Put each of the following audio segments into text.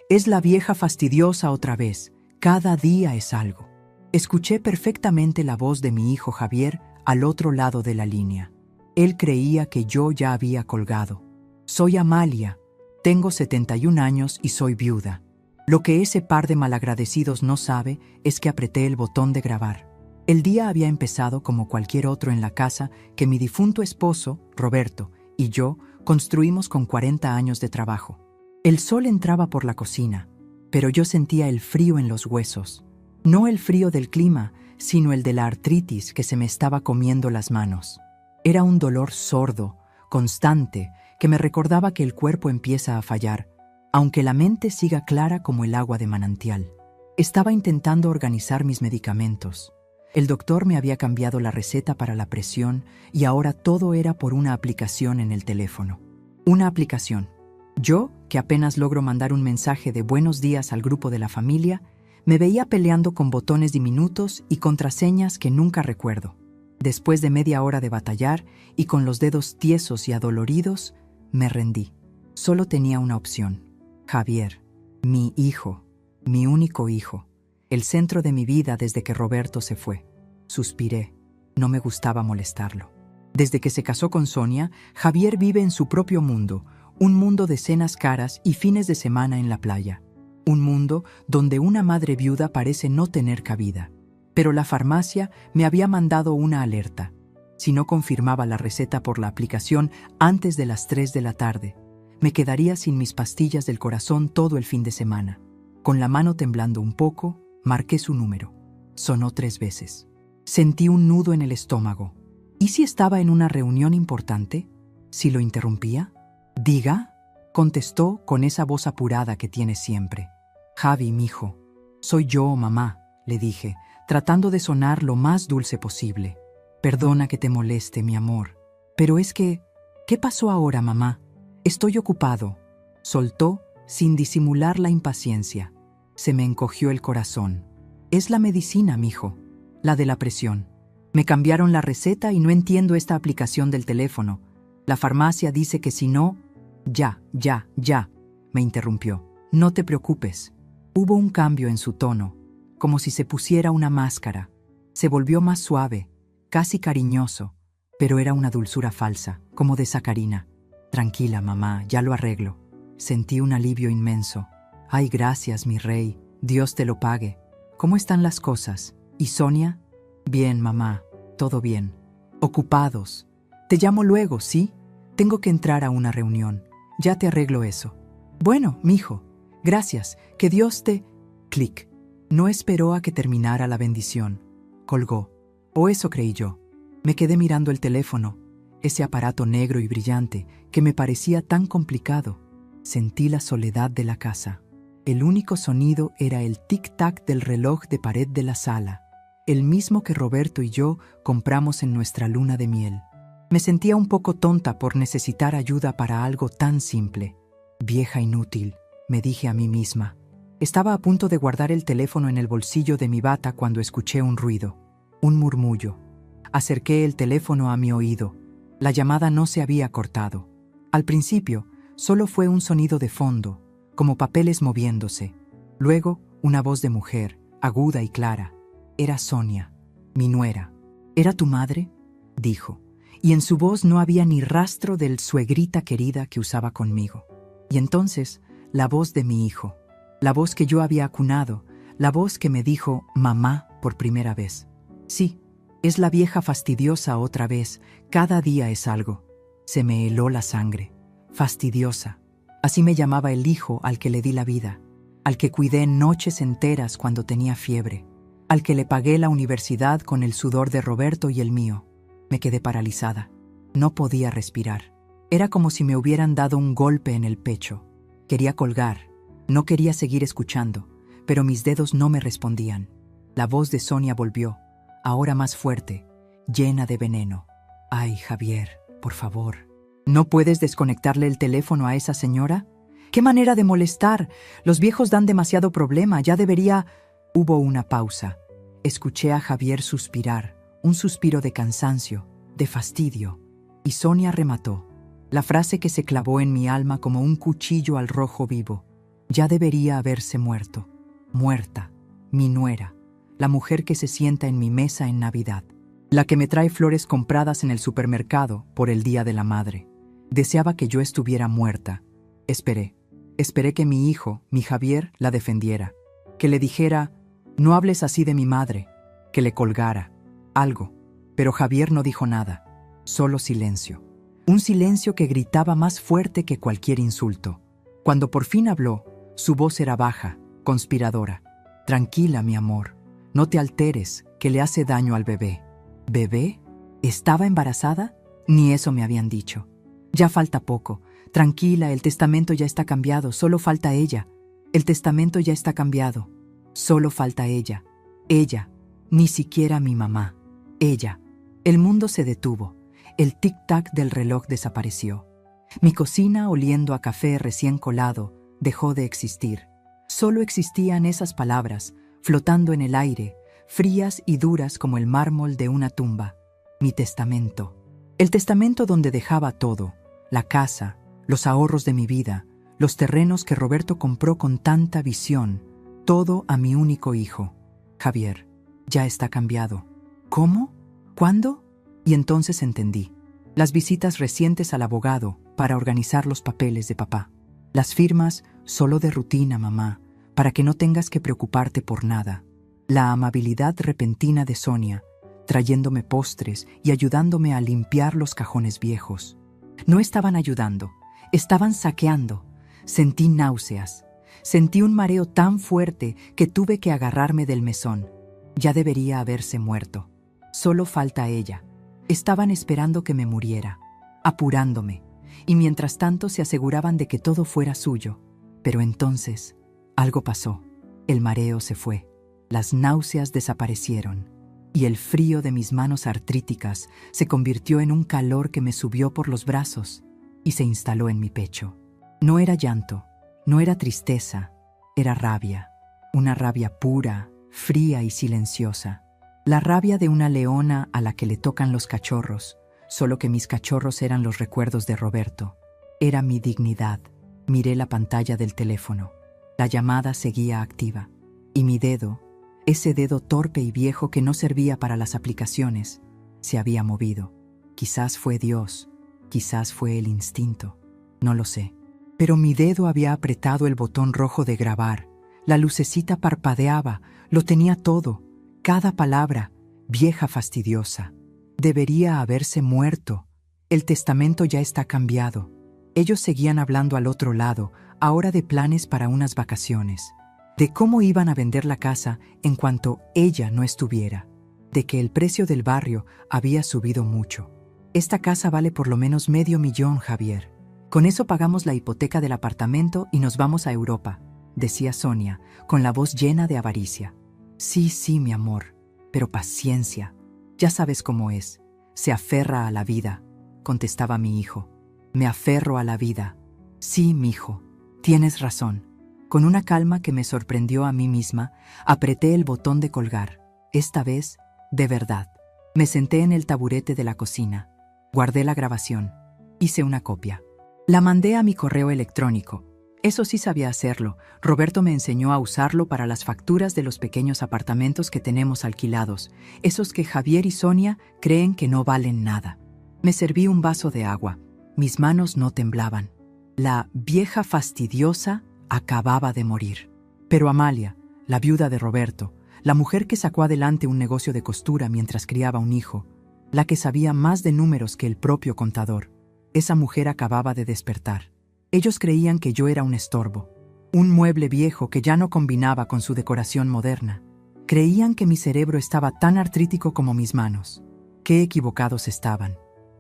Es la vieja fastidiosa otra vez. Cada día es algo. Escuché perfectamente la voz de mi hijo Javier al otro lado de la línea. Él creía que yo ya había colgado. Soy Amalia. Tengo 71 años y soy viuda. Lo que ese par de malagradecidos no sabe es que apreté el botón de grabar. El día había empezado como cualquier otro en la casa que mi difunto esposo, Roberto, y yo construimos con 40 años de trabajo. El sol entraba por la cocina, pero yo sentía el frío en los huesos. No el frío del clima, sino el de la artritis que se me estaba comiendo las manos. Era un dolor sordo, constante, que me recordaba que el cuerpo empieza a fallar, aunque la mente siga clara como el agua de manantial. Estaba intentando organizar mis medicamentos. El doctor me había cambiado la receta para la presión y ahora todo era por una aplicación en el teléfono. Una aplicación. Yo, que apenas logro mandar un mensaje de buenos días al grupo de la familia, me veía peleando con botones diminutos y contraseñas que nunca recuerdo. Después de media hora de batallar y con los dedos tiesos y adoloridos, me rendí. Solo tenía una opción. Javier, mi hijo, mi único hijo, el centro de mi vida desde que Roberto se fue. Suspiré. No me gustaba molestarlo. Desde que se casó con Sonia, Javier vive en su propio mundo, un mundo de cenas caras y fines de semana en la playa. Un mundo donde una madre viuda parece no tener cabida. Pero la farmacia me había mandado una alerta. Si no confirmaba la receta por la aplicación antes de las 3 de la tarde, me quedaría sin mis pastillas del corazón todo el fin de semana. Con la mano temblando un poco, marqué su número. Sonó 3 veces. Sentí un nudo en el estómago. ¿Y si estaba en una reunión importante? ¿Si lo interrumpía? «Diga», contestó con esa voz apurada que tiene siempre. «Javi, mijo, soy yo, mamá», le dije, tratando de sonar lo más dulce posible. «Perdona que te moleste, mi amor. Pero es que... ¿Qué pasó ahora, mamá? Estoy ocupado», soltó sin disimular la impaciencia. Se me encogió el corazón. «Es la medicina, mijo, la de la presión. Me cambiaron la receta y no entiendo esta aplicación del teléfono. La farmacia dice que si no...» Ya, me interrumpió. «No te preocupes». Hubo un cambio en su tono, como si se pusiera una máscara. Se volvió más suave, casi cariñoso, pero era una dulzura falsa, como de sacarina. «Tranquila, mamá, ya lo arreglo». Sentí un alivio inmenso. «Ay, gracias, mi rey. Dios te lo pague. ¿Cómo están las cosas? ¿Y Sonia?» «Bien, mamá, todo bien. Ocupados. Te llamo luego, ¿sí? Tengo que entrar a una reunión. Ya te arreglo eso». «Bueno, mijo, gracias. Que Dios te...» Clic. No esperó a que terminara la bendición. Colgó. O eso creí yo. Me quedé mirando el teléfono, ese aparato negro y brillante que me parecía tan complicado. Sentí la soledad de la casa. El único sonido era el tic-tac del reloj de pared de la sala, el mismo que Roberto y yo compramos en nuestra luna de miel. Me sentía un poco tonta por necesitar ayuda para algo tan simple. «Vieja inútil», me dije a mí misma. Estaba a punto de guardar el teléfono en el bolsillo de mi bata cuando escuché un ruido, un murmullo. Acerqué el teléfono a mi oído. La llamada no se había cortado. Al principio, solo fue un sonido de fondo, como papeles moviéndose. Luego, una voz de mujer, aguda y clara. Era Sonia, mi nuera. «¿Era tu madre?», dijo. Y en su voz no había ni rastro del suegrita querida que usaba conmigo. Y entonces, la voz de mi hijo, la voz que yo había acunado, la voz que me dijo «mamá» por primera vez. «Sí, es la vieja fastidiosa otra vez, cada día es algo». Se me heló la sangre. Fastidiosa. Así me llamaba el hijo al que le di la vida, al que cuidé noches enteras cuando tenía fiebre, al que le pagué la universidad con el sudor de Roberto y el mío. Me quedé paralizada. No podía respirar. Era como si me hubieran dado un golpe en el pecho. Quería colgar. No quería seguir escuchando, pero mis dedos no me respondían. La voz de Sonia volvió, ahora más fuerte, llena de veneno. «Ay, Javier, por favor. ¿No puedes desconectarle el teléfono a esa señora? ¡Qué manera de molestar! Los viejos dan demasiado problema, ya debería...» Hubo una pausa. Escuché a Javier suspirar, un suspiro de cansancio, de fastidio. Y Sonia remató, la frase que se clavó en mi alma como un cuchillo al rojo vivo. Ya debería haberse muerto. Muerta, mi nuera, la mujer que se sienta en mi mesa en Navidad, la que me trae flores compradas en el supermercado por el Día de la Madre. Deseaba que yo estuviera muerta. Esperé que mi hijo, mi Javier, la defendiera, que le dijera, no hables así de mi madre, que le colgara, algo. Pero Javier no dijo nada, solo silencio. Un silencio que gritaba más fuerte que cualquier insulto. Cuando por fin habló, su voz era baja, conspiradora. Tranquila, mi amor, no te alteres, que le hace daño al bebé. ¿Bebé? ¿Estaba embarazada? Ni eso me habían dicho. Ya falta poco. Tranquila, el testamento ya está cambiado, solo falta ella. El testamento ya está cambiado, solo falta ella. Ella, ni siquiera mi mamá. Ella. El mundo se detuvo. El tic-tac del reloj desapareció. Mi cocina, oliendo a café recién colado, dejó de existir. Solo existían esas palabras, flotando en el aire, frías y duras como el mármol de una tumba. Mi testamento. El testamento donde dejaba todo, la casa, los ahorros de mi vida, los terrenos que Roberto compró con tanta visión, todo a mi único hijo, Javier. Ya está cambiado. ¿Cómo? ¿Cuándo? Y entonces entendí. Las visitas recientes al abogado para organizar los papeles de papá. Las firmas solo de rutina, mamá, para que no tengas que preocuparte por nada. La amabilidad repentina de Sonia, trayéndome postres y ayudándome a limpiar los cajones viejos. No estaban ayudando, estaban saqueando. Sentí náuseas. Sentí un mareo tan fuerte que tuve que agarrarme del mesón. Ya debería haberse muerto. Solo falta ella. Estaban esperando que me muriera, apurándome, y mientras tanto se aseguraban de que todo fuera suyo. Pero entonces, algo pasó. El mareo se fue, las náuseas desaparecieron, y el frío de mis manos artríticas se convirtió en un calor que me subió por los brazos y se instaló en mi pecho. No era llanto, no era tristeza, era rabia, una rabia pura, fría y silenciosa. La rabia de una leona a la que le tocan los cachorros, solo que mis cachorros eran los recuerdos de Roberto. Era mi dignidad. Miré la pantalla del teléfono. La llamada seguía activa. Y mi dedo, ese dedo torpe y viejo que no servía para las aplicaciones, se había movido. Quizás fue Dios, quizás fue el instinto, no lo sé. Pero mi dedo había apretado el botón rojo de grabar. La lucecita parpadeaba, lo tenía todo. Cada palabra, vieja fastidiosa. Debería haberse muerto. El testamento ya está cambiado. Ellos seguían hablando al otro lado, ahora de planes para unas vacaciones. De cómo iban a vender la casa en cuanto ella no estuviera. De que el precio del barrio había subido mucho. Esta casa vale por lo menos $500,000, Javier. Con eso pagamos la hipoteca del apartamento y nos vamos a Europa, decía Sonia, con la voz llena de avaricia. Sí, mi amor, pero paciencia. Ya sabes cómo es. Se aferra a la vida, contestaba mi hijo. Me aferro a la vida. Sí, mijo, tienes razón. Con una calma que me sorprendió a mí misma, apreté el botón de colgar. Esta vez, de verdad. Me senté en el taburete de la cocina. Guardé la grabación. Hice una copia. La mandé a mi correo electrónico. Eso sí sabía hacerlo. Roberto me enseñó a usarlo para las facturas de los pequeños apartamentos que tenemos alquilados, esos que Javier y Sonia creen que no valen nada. Me serví un vaso de agua. Mis manos no temblaban. La vieja fastidiosa acababa de morir. Pero Amalia, la viuda de Roberto, la mujer que sacó adelante un negocio de costura mientras criaba un hijo, la que sabía más de números que el propio contador, esa mujer acababa de despertar. Ellos creían que yo era un estorbo, un mueble viejo que ya no combinaba con su decoración moderna. Creían que mi cerebro estaba tan artrítico como mis manos. Qué equivocados estaban.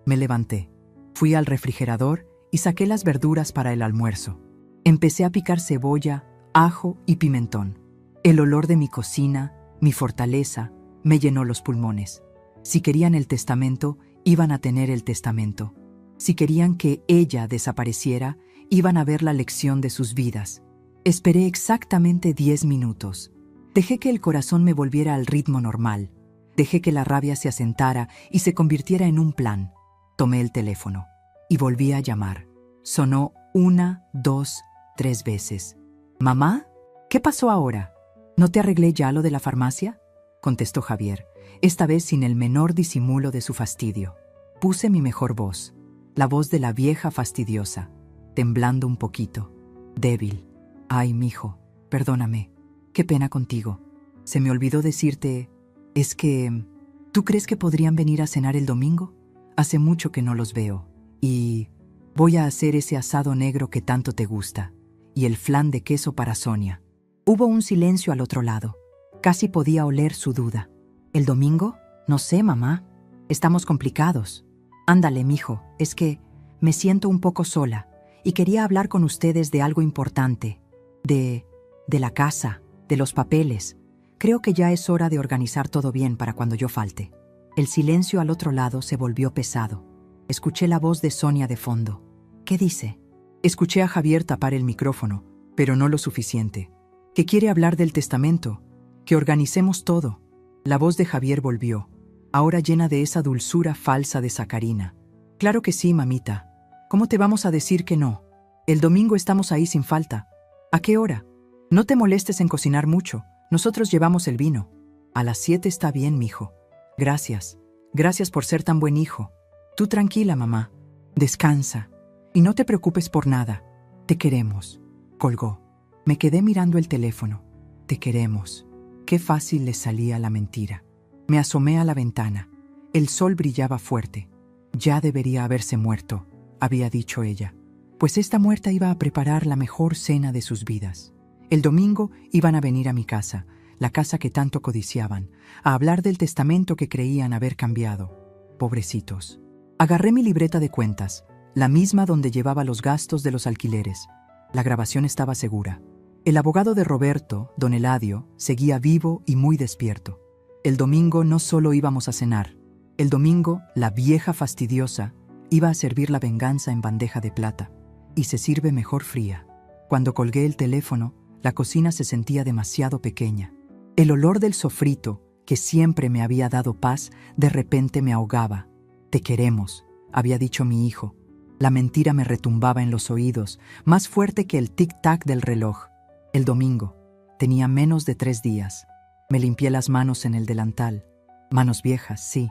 Me levanté, fui al refrigerador y saqué las verduras para el almuerzo. Empecé a picar cebolla, ajo y pimentón. El olor de mi cocina, mi fortaleza, me llenó los pulmones. Si querían el testamento, iban a tener el testamento. Si querían que ella desapareciera, iban a ver la lección de sus vidas. Esperé exactamente 10 minutos. Dejé que el corazón me volviera al ritmo normal. Dejé que la rabia se asentara y se convirtiera en un plan. Tomé el teléfono y volví a llamar. Sonó 1, 2, 3 veces. «¿Mamá? ¿Qué pasó ahora? ¿No te arreglé ya lo de la farmacia?», contestó Javier, esta vez sin el menor disimulo de su fastidio. Puse mi mejor voz, la voz de la vieja fastidiosa, temblando un poquito, débil. «Ay, mijo, perdóname. Qué pena contigo. Se me olvidó decirte, es que... ¿Tú crees que podrían venir a cenar el domingo? Hace mucho que no los veo. Y voy a hacer ese asado negro que tanto te gusta. Y el flan de queso para Sonia». Hubo un silencio al otro lado. Casi podía oler su duda. «¿El domingo? No sé, mamá. Estamos complicados. Ándale, mijo, es que me siento un poco sola y quería hablar con ustedes de algo importante. De la casa, de los papeles. Creo que ya es hora de organizar todo bien para cuando yo falte». El silencio al otro lado se volvió pesado. Escuché la voz de Sonia de fondo. «¿Qué dice?». Escuché a Javier tapar el micrófono, pero no lo suficiente. «Que quiere hablar del testamento, que organicemos todo». La voz de Javier volvió, ahora llena de esa dulzura falsa de sacarina. «Claro que sí, mamita. ¿Cómo te vamos a decir que no? El domingo estamos ahí sin falta. ¿A qué hora? No te molestes en cocinar mucho. Nosotros llevamos el vino». «A las 7 está bien, mijo. Gracias. Gracias por ser tan buen hijo. Tú tranquila, mamá. Descansa. Y no te preocupes por nada. Te queremos». Colgó. Me quedé mirando el teléfono. «Te queremos». Qué fácil le salía la mentira. Me asomé a la ventana. El sol brillaba fuerte. «Ya debería haberse muerto», había dicho ella. Pues esta muerta iba a preparar la mejor cena de sus vidas. El domingo iban a venir a mi casa, la casa que tanto codiciaban, a hablar del testamento que creían haber cambiado. Pobrecitos. Agarré mi libreta de cuentas, la misma donde llevaba los gastos de los alquileres. La grabación estaba segura. El abogado de Roberto, don Eladio, seguía vivo y muy despierto. El domingo no solo íbamos a cenar. El domingo, la vieja fastidiosa iba a servir la venganza en bandeja de plata. Y se sirve mejor fría. Cuando colgué el teléfono, la cocina se sentía demasiado pequeña. El olor del sofrito, que siempre me había dado paz, de repente me ahogaba. «Te queremos», había dicho mi hijo. La mentira me retumbaba en los oídos, más fuerte que el tic-tac del reloj. El domingo. Tenía menos de 3 días. Me limpié las manos en el delantal. Manos viejas, sí.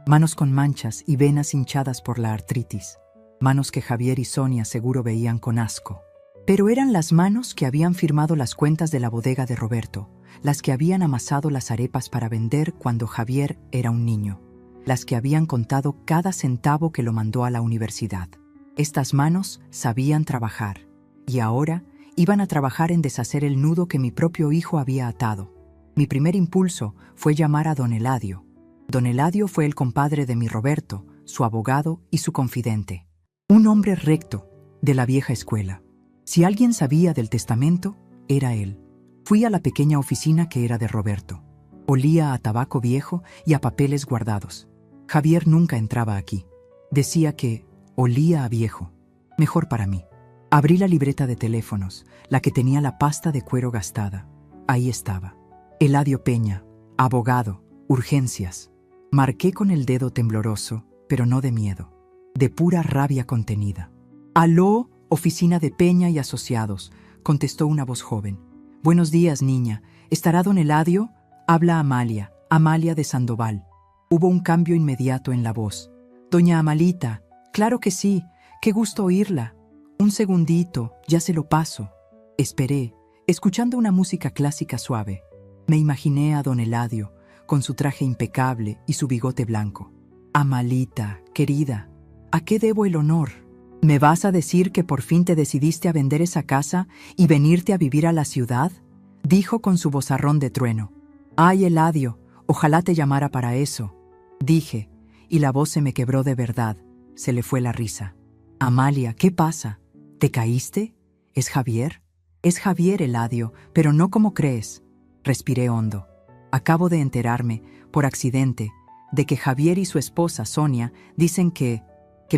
Manos con manchas y venas hinchadas por la artritis. Manos que Javier y Sonia seguro veían con asco. Pero eran las manos que habían firmado las cuentas de la bodega de Roberto, las que habían amasado las arepas para vender cuando Javier era un niño, las que habían contado cada centavo que lo mandó a la universidad. Estas manos sabían trabajar, y ahora iban a trabajar en deshacer el nudo que mi propio hijo había atado. Mi primer impulso fue llamar a don Eladio. Don Eladio fue el compadre de mi Roberto, su abogado y su confidente. Un hombre recto, de la vieja escuela. Si alguien sabía del testamento, era él. Fui a la pequeña oficina que era de Roberto. Olía a tabaco viejo y a papeles guardados. Javier nunca entraba aquí. Decía que olía a viejo. Mejor para mí. Abrí la libreta de teléfonos, la que tenía la pasta de cuero gastada. Ahí estaba. Eladio Peña, abogado, urgencias. Marqué con el dedo tembloroso, pero no de miedo, de pura rabia contenida. «Aló, oficina de Peña y Asociados», contestó una voz joven. «Buenos días, niña. ¿Estará don Eladio?». «Habla Amalia, Amalia de Sandoval». Hubo un cambio inmediato en la voz. «Doña Amalita, claro que sí. Qué gusto oírla. Un segundito, ya se lo paso». Esperé, escuchando una música clásica suave. Me imaginé a don Eladio, con su traje impecable y su bigote blanco. «Amalita, querida, ¿a qué debo el honor? ¿Me vas a decir que por fin te decidiste a vender esa casa y venirte a vivir a la ciudad?», dijo con su vozarrón de trueno. «Ay, Eladio, ojalá te llamara para eso», dije, y la voz se me quebró de verdad. Se le fue la risa. «Amalia, ¿qué pasa? ¿Te caíste? ¿Es Javier?». «Es Javier, Eladio, pero no como crees». Respiré hondo. Acabo de enterarme, por accidente, de que Javier y su esposa, Sonia, dicen que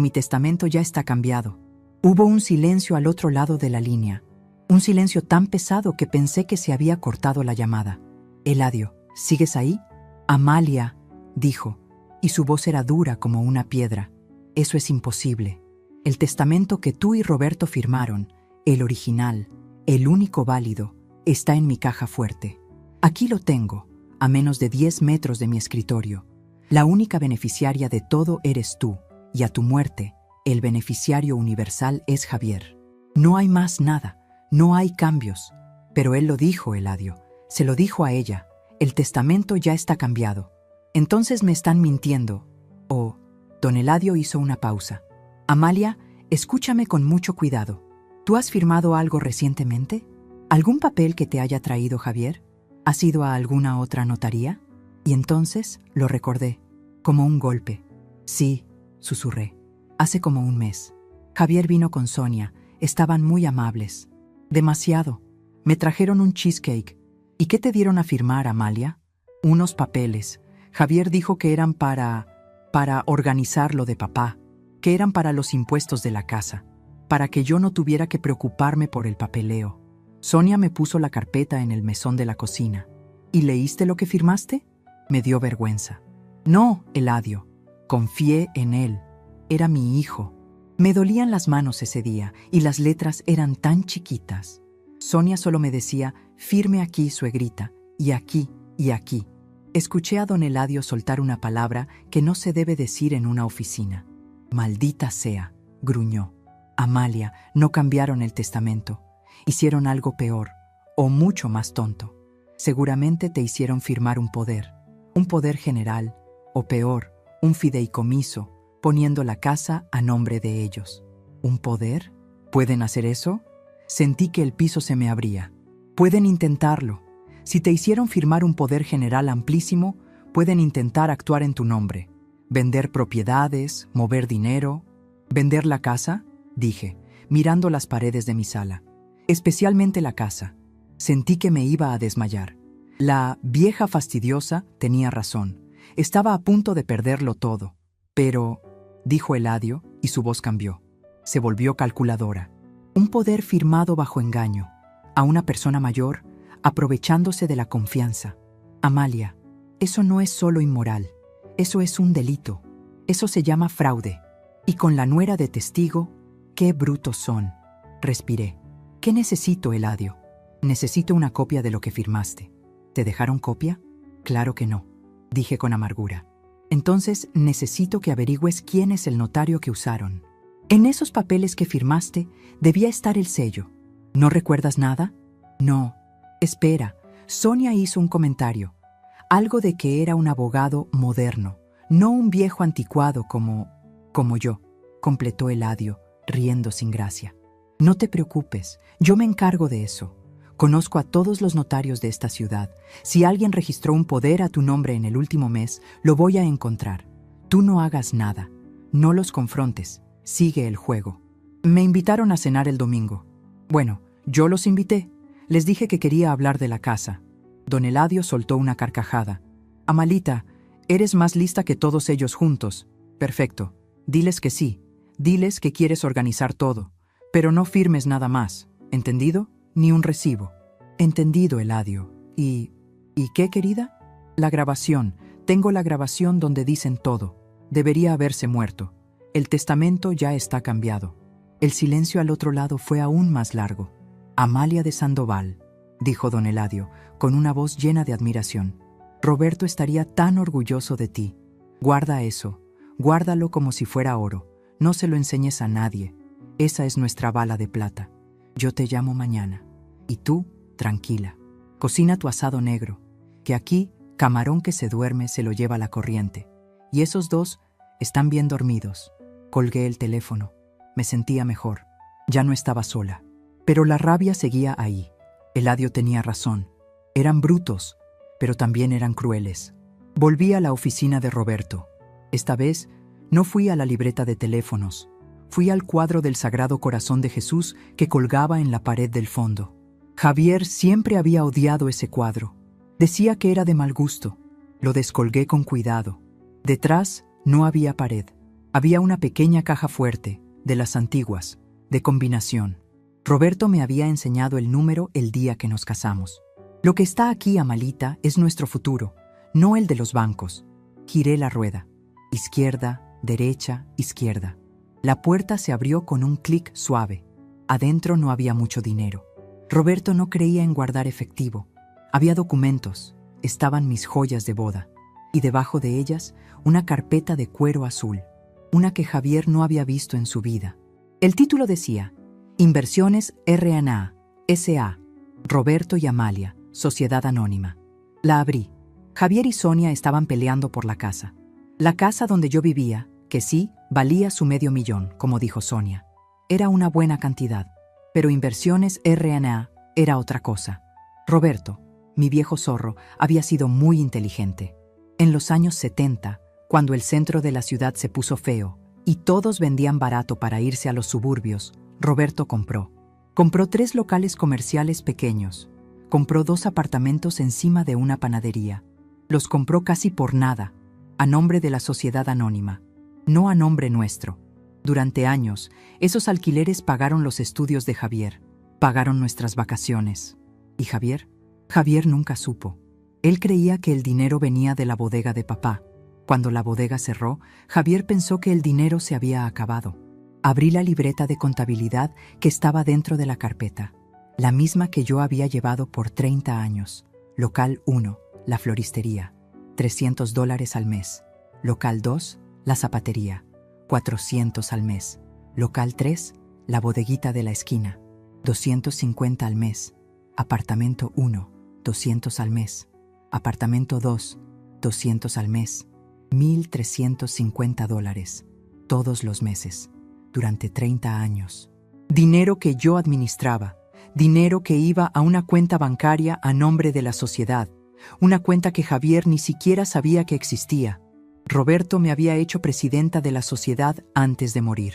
mi testamento ya está cambiado. Hubo un silencio al otro lado de la línea. Un silencio tan pesado que pensé que se había cortado la llamada. «Eladio, ¿sigues ahí?». «Amalia», dijo, y su voz era dura como una piedra. «Eso es imposible. El testamento que tú y Roberto firmaron, el original, el único válido, está en mi caja fuerte. Aquí lo tengo, a menos de 10 metros de mi escritorio. La única beneficiaria de todo eres tú, y a tu muerte, el beneficiario universal es Javier. No hay más nada, no hay cambios. Pero él lo dijo, Eladio, se lo dijo a ella. El testamento ya está cambiado. Entonces me están mintiendo. Oh, don Eladio hizo una pausa. Amalia, escúchame con mucho cuidado. ¿Tú has firmado algo recientemente? ¿Algún papel que te haya traído Javier? ¿Has ido a alguna otra notaría? Y entonces lo recordé, como un golpe. Sí, susurré. Hace como un mes. Javier vino con Sonia. Estaban muy amables. Demasiado. Me trajeron un cheesecake. ¿Y qué te dieron a firmar, Amalia? Unos papeles. Javier dijo que eran para organizar lo de papá, que eran para los impuestos de la casa, para que yo no tuviera que preocuparme por el papeleo. Sonia me puso la carpeta en el mesón de la cocina. ¿Y leíste lo que firmaste? Me dio vergüenza. No, Eladio. Confié en él. Era mi hijo. Me dolían las manos ese día y las letras eran tan chiquitas. Sonia solo me decía, firme aquí, suegrita, y aquí, y aquí. Escuché a don Eladio soltar una palabra que no se debe decir en una oficina. Maldita sea, gruñó. Amalia, no cambiaron el testamento. Hicieron algo peor, o mucho más tonto. Seguramente te hicieron firmar un poder general, o peor, un fideicomiso, poniendo la casa a nombre de ellos. ¿Un poder? ¿Pueden hacer eso? Sentí que el piso se me abría. Pueden intentarlo. Si te hicieron firmar un poder general amplísimo, pueden intentar actuar en tu nombre. Vender propiedades, mover dinero. ¿Vender la casa? Dije, mirando las paredes de mi sala. Especialmente la casa. Sentí que me iba a desmayar. La vieja fastidiosa tenía razón. Estaba a punto de perderlo todo. Pero, dijo Eladio, y su voz cambió. Se volvió calculadora. Un poder firmado bajo engaño, a una persona mayor, aprovechándose de la confianza. Amalia, eso no es solo inmoral, eso es un delito. Eso se llama fraude. Y con la nuera de testigo, qué brutos son. Respiré. ¿Qué necesito, Eladio? Necesito una copia de lo que firmaste. ¿Te dejaron copia? Claro que no, dije con amargura. Entonces necesito que averigües quién es el notario que usaron. En esos papeles que firmaste debía estar el sello. ¿No recuerdas nada? No. Espera, Sonia hizo un comentario. Algo de que era un abogado moderno, no un viejo anticuado como yo, completó Eladio, riendo sin gracia. No te preocupes, yo me encargo de eso. Conozco a todos los notarios de esta ciudad. Si alguien registró un poder a tu nombre en el último mes, lo voy a encontrar. Tú no hagas nada. No los confrontes. Sigue el juego. Me invitaron a cenar el domingo. Bueno, yo los invité. Les dije que quería hablar de la casa. Don Eladio soltó una carcajada. Amalita, eres más lista que todos ellos juntos. Perfecto. Diles que sí. Diles que quieres organizar todo. Pero no firmes nada más. ¿Entendido? Ni un recibo. Entendido, Eladio. ¿Y qué, querida? La grabación. Tengo la grabación donde dicen todo. Debería haberse muerto. El testamento ya está cambiado. El silencio al otro lado fue aún más largo. Amalia de Sandoval, dijo don Eladio, con una voz llena de admiración. Roberto estaría tan orgulloso de ti. Guarda eso. Guárdalo como si fuera oro. No se lo enseñes a nadie. Esa es nuestra bala de plata. Yo te llamo mañana. Y tú, tranquila. Cocina tu asado negro, que aquí, camarón que se duerme se lo lleva la corriente. Y esos dos están bien dormidos. Colgué el teléfono. Me sentía mejor. Ya no estaba sola. Pero la rabia seguía ahí. Eladio tenía razón. Eran brutos, pero también eran crueles. Volví a la oficina de Roberto. Esta vez, no fui a la libreta de teléfonos. Fui al cuadro del Sagrado Corazón de Jesús que colgaba en la pared del fondo. Javier siempre había odiado ese cuadro. Decía que era de mal gusto. Lo descolgué con cuidado. Detrás no había pared. Había una pequeña caja fuerte, de las antiguas, de combinación. Roberto me había enseñado el número el día que nos casamos. Lo que está aquí, Amalita, es nuestro futuro, no el de los bancos. Giré la rueda. Izquierda, derecha, izquierda. La puerta se abrió con un clic suave. Adentro no había mucho dinero. Roberto no creía en guardar efectivo. Había documentos, estaban mis joyas de boda, y debajo de ellas una carpeta de cuero azul, una que Javier no había visto en su vida. El título decía: Inversiones R&A, S.A., Roberto y Amalia, Sociedad Anónima. La abrí. Javier y Sonia estaban peleando por la casa. La casa donde yo vivía, que sí, valía su $500,000, como dijo Sonia. Era una buena cantidad, pero Inversiones R&A era otra cosa. Roberto, mi viejo zorro, había sido muy inteligente. En los años 70, cuando el centro de la ciudad se puso feo y todos vendían barato para irse a los suburbios, Roberto compró 3 locales comerciales pequeños, compró 2 apartamentos encima de una panadería. Los compró casi por nada, a nombre de la Sociedad Anónima, no a nombre nuestro. Durante años, esos alquileres pagaron los estudios de Javier, pagaron nuestras vacaciones. ¿Y Javier? Javier nunca supo. Él creía que el dinero venía de la bodega de papá. Cuando la bodega cerró, Javier pensó que el dinero se había acabado. Abrí la libreta de contabilidad que estaba dentro de la carpeta, la misma que yo había llevado por 30 años. Local 1, la floristería, $300 al mes. Local 2, la zapatería, $400 al mes. Local 3, la bodeguita de la esquina, $250 al mes. Apartamento 1, $200 al mes. Apartamento 2, $200 al mes. $1,350, todos los meses, durante 30 años. Dinero que yo administraba, dinero que iba a una cuenta bancaria a nombre de la sociedad, una cuenta que Javier ni siquiera sabía que existía. Roberto me había hecho presidenta de la sociedad antes de morir.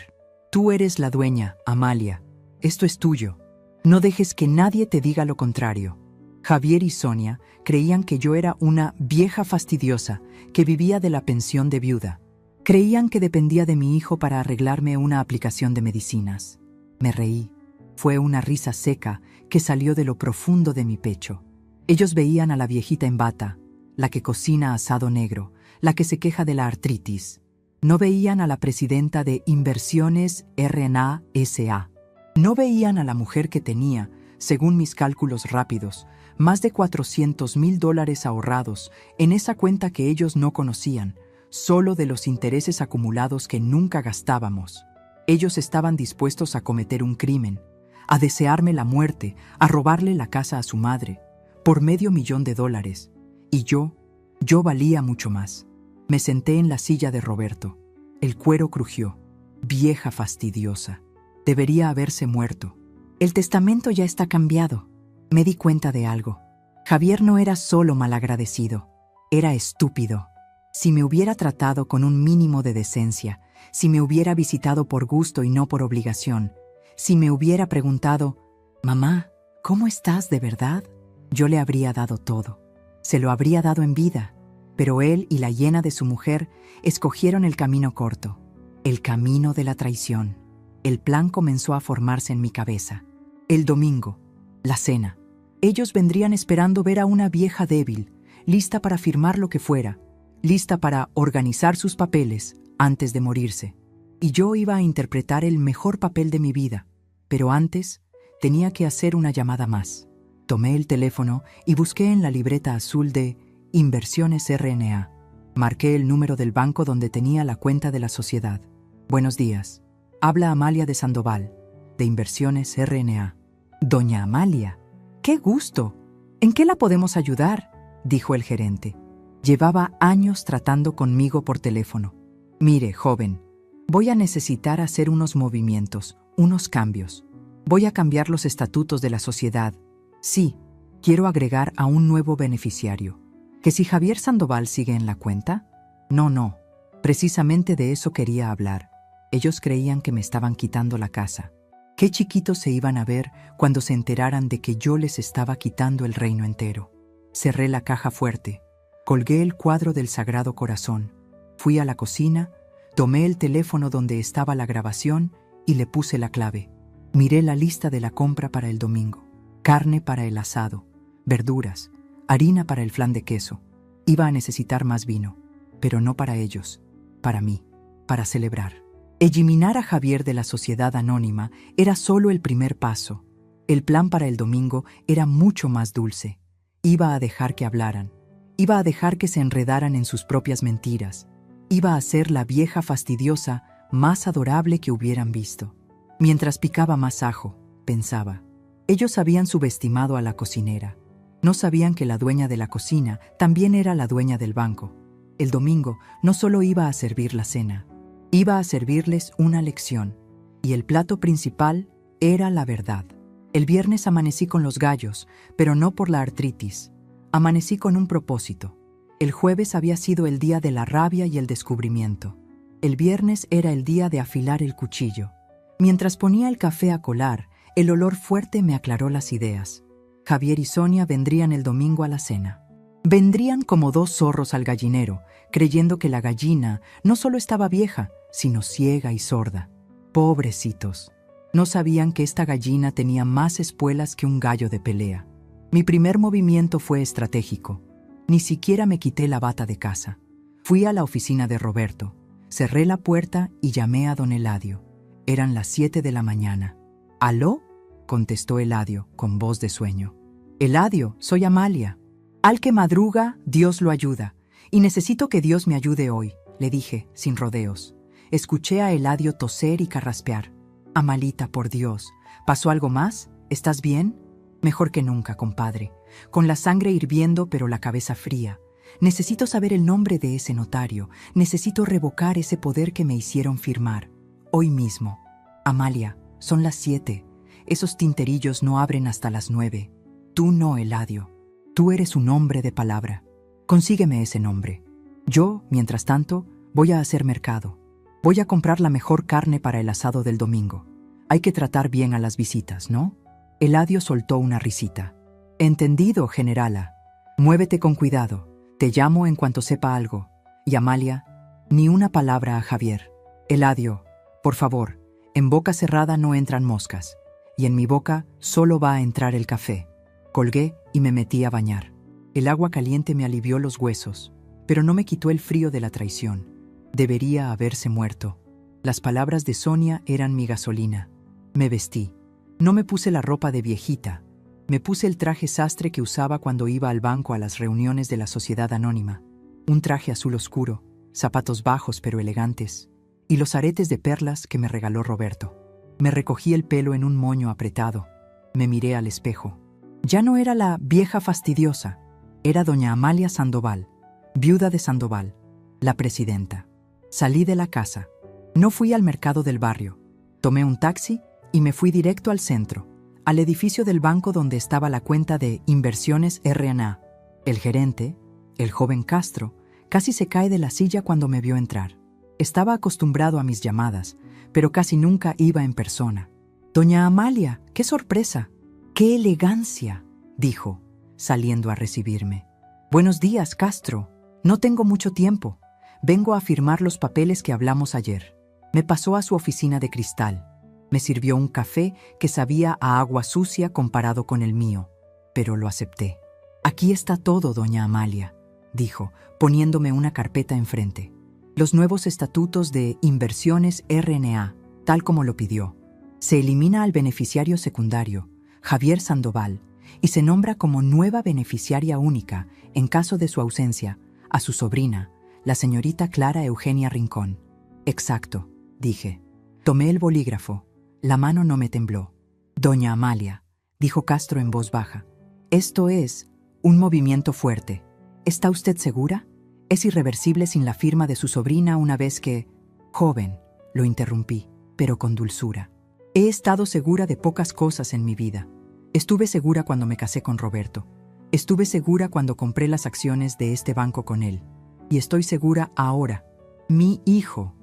Tú eres la dueña, Amalia. Esto es tuyo. No dejes que nadie te diga lo contrario. Javier y Sonia creían que yo era una vieja fastidiosa que vivía de la pensión de viuda. Creían que dependía de mi hijo para arreglarme una aplicación de medicinas. Me reí. Fue una risa seca que salió de lo profundo de mi pecho. Ellos veían a la viejita en bata, la que cocina asado negro, la que se queja de la artritis. No veían a la presidenta de Inversiones R&A S.A. No veían a la mujer que tenía, según mis cálculos rápidos, más de $400,000 ahorrados en esa cuenta que ellos no conocían, solo de los intereses acumulados que nunca gastábamos. Ellos estaban dispuestos a cometer un crimen, a desearme la muerte, a robarle la casa a su madre, por $500,000. Y yo valía mucho más. Me senté en la silla de Roberto. El cuero crujió. Vieja fastidiosa. Debería haberse muerto. El testamento ya está cambiado. Me di cuenta de algo. Javier no era solo malagradecido, era estúpido. Si me hubiera tratado con un mínimo de decencia, si me hubiera visitado por gusto y no por obligación, si me hubiera preguntado, «Mamá, ¿cómo estás de verdad?», yo le habría dado todo. Se lo habría dado en vida, pero él y la hiena de su mujer escogieron el camino corto, el camino de la traición. El plan comenzó a formarse en mi cabeza. El domingo, la cena. Ellos vendrían esperando ver a una vieja débil, lista para firmar lo que fuera, lista para organizar sus papeles antes de morirse. Y yo iba a interpretar el mejor papel de mi vida, pero antes tenía que hacer una llamada más. Tomé el teléfono y busqué en la libreta azul de Inversiones R&A. Marqué el número del banco donde tenía la cuenta de la sociedad. Buenos días. Habla Amalia de Sandoval, de Inversiones R&A. Doña Amalia, ¡qué gusto! ¿En qué la podemos ayudar?, dijo el gerente. Llevaba años tratando conmigo por teléfono. Mire, joven, voy a necesitar hacer unos movimientos, unos cambios. Voy a cambiar los estatutos de la sociedad. Sí, quiero agregar a un nuevo beneficiario. ¿Que si Javier Sandoval sigue en la cuenta? No, precisamente de eso quería hablar. Ellos creían que me estaban quitando la casa. Qué chiquitos se iban a ver cuando se enteraran de que yo les estaba quitando el reino entero. Cerré la caja fuerte, colgué el cuadro del Sagrado Corazón, fui a la cocina, tomé el teléfono donde estaba la grabación y le puse la clave. Miré la lista de la compra para el domingo. Carne para el asado, verduras, harina para el flan de queso. Iba a necesitar más vino, pero no para ellos, para mí, para celebrar. Eliminar a Javier de la sociedad anónima era solo el primer paso. El plan para el domingo era mucho más dulce. Iba a dejar que hablaran. Iba a dejar que se enredaran en sus propias mentiras. Iba a ser la vieja fastidiosa más adorable que hubieran visto. Mientras picaba más ajo, pensaba. Ellos habían subestimado a la cocinera. No sabían que la dueña de la cocina también era la dueña del banco. El domingo no solo iba a servir la cena, iba a servirles una lección. Y el plato principal era la verdad. El viernes amanecí con los gallos, pero no por la artritis. Amanecí con un propósito. El jueves había sido el día de la rabia y el descubrimiento. El viernes era el día de afilar el cuchillo. Mientras ponía el café a colar, el olor fuerte me aclaró las ideas. Javier y Sonia vendrían el domingo a la cena. Vendrían como dos zorros al gallinero, creyendo que la gallina no solo estaba vieja, sino ciega y sorda. Pobrecitos. No sabían que esta gallina tenía más espuelas que un gallo de pelea. Mi primer movimiento fue estratégico. Ni siquiera me quité la bata de casa. Fui a la oficina de Roberto, cerré la puerta y llamé a don Eladio. Eran las 7 de la mañana. ¿Aló?, contestó Eladio con voz de sueño. Eladio, soy Amalia. Al que madruga, Dios lo ayuda. Y necesito que Dios me ayude hoy, le dije, sin rodeos. Escuché a Eladio toser y carraspear. Amalita, por Dios, ¿pasó algo más? ¿Estás bien? Mejor que nunca, compadre. Con la sangre hirviendo pero la cabeza fría. Necesito saber el nombre de ese notario. Necesito revocar ese poder que me hicieron firmar. Hoy mismo. Amalia, son las 7. Esos tinterillos no abren hasta las 9. Tú no, Eladio. Tú eres un hombre de palabra. Consígueme ese nombre. Yo, mientras tanto, voy a hacer mercado. Voy a comprar la mejor carne para el asado del domingo. Hay que tratar bien a las visitas, ¿no? Eladio soltó una risita. Entendido, generala. Muévete con cuidado. Te llamo en cuanto sepa algo. Y Amalia, ni una palabra a Javier. Eladio, por favor, en boca cerrada no entran moscas. Y en mi boca solo va a entrar el café. Colgué y me metí a bañar. El agua caliente me alivió los huesos, pero no me quitó el frío de la traición. Debería haberse muerto. Las palabras de Sonia eran mi gasolina. Me vestí. No me puse la ropa de viejita. Me puse el traje sastre que usaba cuando iba al banco a las reuniones de la Sociedad Anónima. Un traje azul oscuro, zapatos bajos pero elegantes, y los aretes de perlas que me regaló Roberto. Me recogí el pelo en un moño apretado. Me miré al espejo. Ya no era la vieja fastidiosa. Era doña Amalia Sandoval, viuda de Sandoval, la presidenta. Salí de la casa. No fui al mercado del barrio. Tomé un taxi y me fui directo al centro, al edificio del banco donde estaba la cuenta de Inversiones R&A. El gerente, el joven Castro, casi se cae de la silla cuando me vio entrar. Estaba acostumbrado a mis llamadas, pero casi nunca iba en persona. «Doña Amalia, qué sorpresa, qué elegancia», dijo, saliendo a recibirme. «Buenos días, Castro. No tengo mucho tiempo. Vengo a firmar los papeles que hablamos ayer». Me pasó a su oficina de cristal. Me sirvió un café que sabía a agua sucia comparado con el mío, pero lo acepté. «Aquí está todo, doña Amalia», dijo, poniéndome una carpeta enfrente. «Los nuevos estatutos de Inversiones R&A, tal como lo pidió. Se elimina al beneficiario secundario, Javier Sandoval, y se nombra como nueva beneficiaria única, en caso de su ausencia, a su sobrina, la señorita Clara Eugenia Rincón». «Exacto», dije. Tomé el bolígrafo. La mano no me tembló. «Doña Amalia», dijo Castro en voz baja, «esto es un movimiento fuerte. ¿Está usted segura? Es irreversible sin la firma de su sobrina una vez que...» «Joven», lo interrumpí, pero con dulzura. «He estado segura de pocas cosas en mi vida. Estuve segura cuando me casé con Roberto. Estuve segura cuando compré las acciones de este banco con él. Y estoy segura ahora. Mi hijo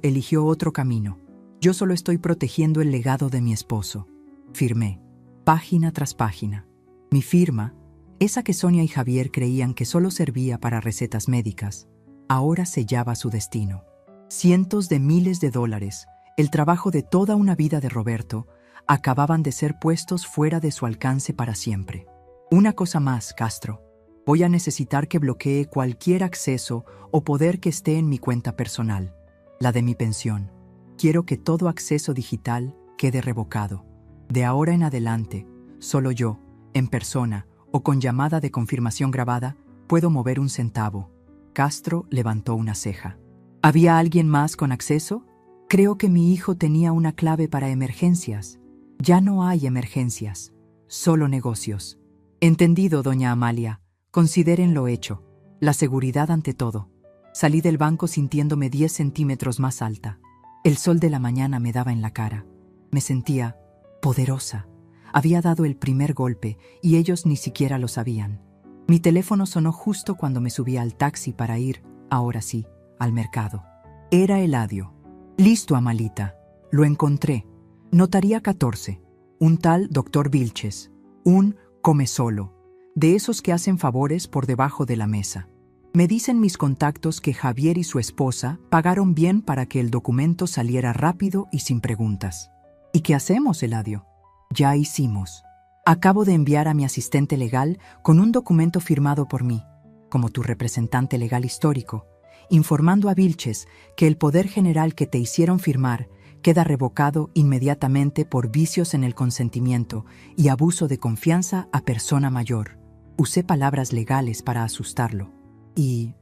eligió otro camino. Yo solo estoy protegiendo el legado de mi esposo». Firmé, página tras página. Mi firma, esa que Sonia y Javier creían que solo servía para recetas médicas, ahora sellaba su destino. Cientos de miles de dólares, el trabajo de toda una vida de Roberto, acababan de ser puestos fuera de su alcance para siempre. «Una cosa más, Castro. Voy a necesitar que bloquee cualquier acceso o poder que esté en mi cuenta personal, la de mi pensión. Quiero que todo acceso digital quede revocado. De ahora en adelante, solo yo, en persona o con llamada de confirmación grabada, puedo mover un centavo. Castro levantó una ceja. ¿Había alguien más con acceso? Creo que mi hijo tenía una clave para emergencias. Ya no hay emergencias, solo negocios. Entendido, doña Amalia. Consideren lo hecho. La seguridad ante todo. Salí del banco sintiéndome 10 centímetros más alta. El sol de la mañana me daba en la cara. Me sentía poderosa. Había dado el primer golpe y ellos ni siquiera lo sabían. Mi teléfono sonó justo cuando me subía al taxi para ir, ahora sí, al mercado. Era Eladio. Listo, Amalita. Lo encontré. Notaría 14. Un tal doctor Vilches. Un come solo. De esos que hacen favores por debajo de la mesa. Me dicen mis contactos que Javier y su esposa pagaron bien para que el documento saliera rápido y sin preguntas. ¿Y qué hacemos, Eladio? Ya hicimos. Acabo de enviar a mi asistente legal con un documento firmado por mí, como tu representante legal histórico, informando a Vilches que el poder general que te hicieron firmar queda revocado inmediatamente por vicios en el consentimiento y abuso de confianza a persona mayor. Usé palabras legales para asustarlo. Y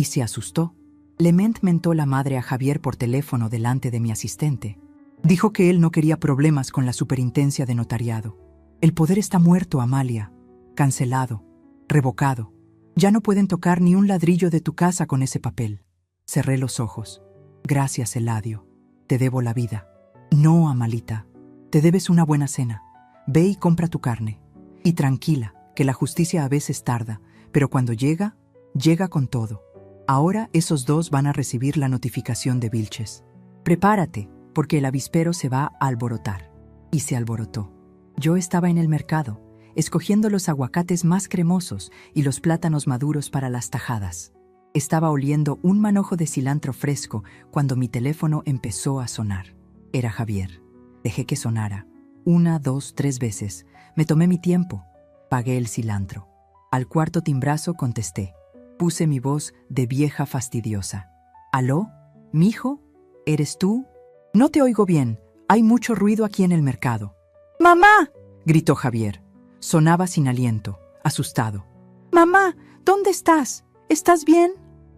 se asustó. Le mentó la madre a Javier por teléfono delante de mi asistente. Dijo que él no quería problemas con la superintendencia de notariado. El poder está muerto, Amalia. Cancelado. Revocado. Ya no pueden tocar ni un ladrillo de tu casa con ese papel. Cerré los ojos. Gracias, Eladio. Te debo la vida. No, Amalita. Te debes una buena cena. Ve y compra tu carne. Y tranquila, que la justicia a veces tarda, pero cuando llega, llega con todo. Ahora esos dos van a recibir la notificación de Vilches. Prepárate, porque el avispero se va a alborotar. Y se alborotó. Yo estaba en el mercado, escogiendo los aguacates más cremosos y los plátanos maduros para las tajadas. Estaba oliendo un manojo de cilantro fresco cuando mi teléfono empezó a sonar. Era Javier. Dejé que sonara. 1, 2, 3 veces. Me tomé mi tiempo. Pagué el cilantro. Al cuarto timbrazo contesté. Puse mi voz de vieja fastidiosa. ¿Aló? ¿Mijo? ¿Eres tú? No te oigo bien. Hay mucho ruido aquí en el mercado. ¡Mamá!, gritó Javier. Sonaba sin aliento, asustado. ¡Mamá! ¿Dónde estás? ¿Estás bien?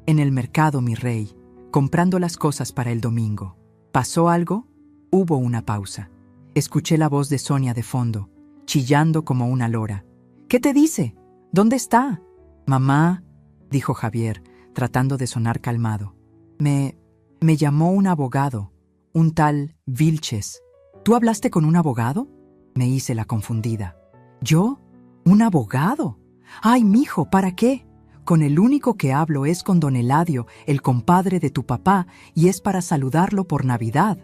En el mercado, mi rey, comprando las cosas para el domingo. ¿Pasó algo? Hubo una pausa. Escuché la voz de Sonia de fondo, chillando como una lora. ¿Qué te dice? ¿Dónde está? Mamá, dijo Javier, tratando de sonar calmado. Me llamó un abogado, un tal Vilches. ¿Tú hablaste con un abogado? Me hice la confundida. ¿Yo? ¿Un abogado? ¡Ay, mijo! ¿Para qué? Con el único que hablo es con don Eladio, el compadre de tu papá, y es para saludarlo por Navidad.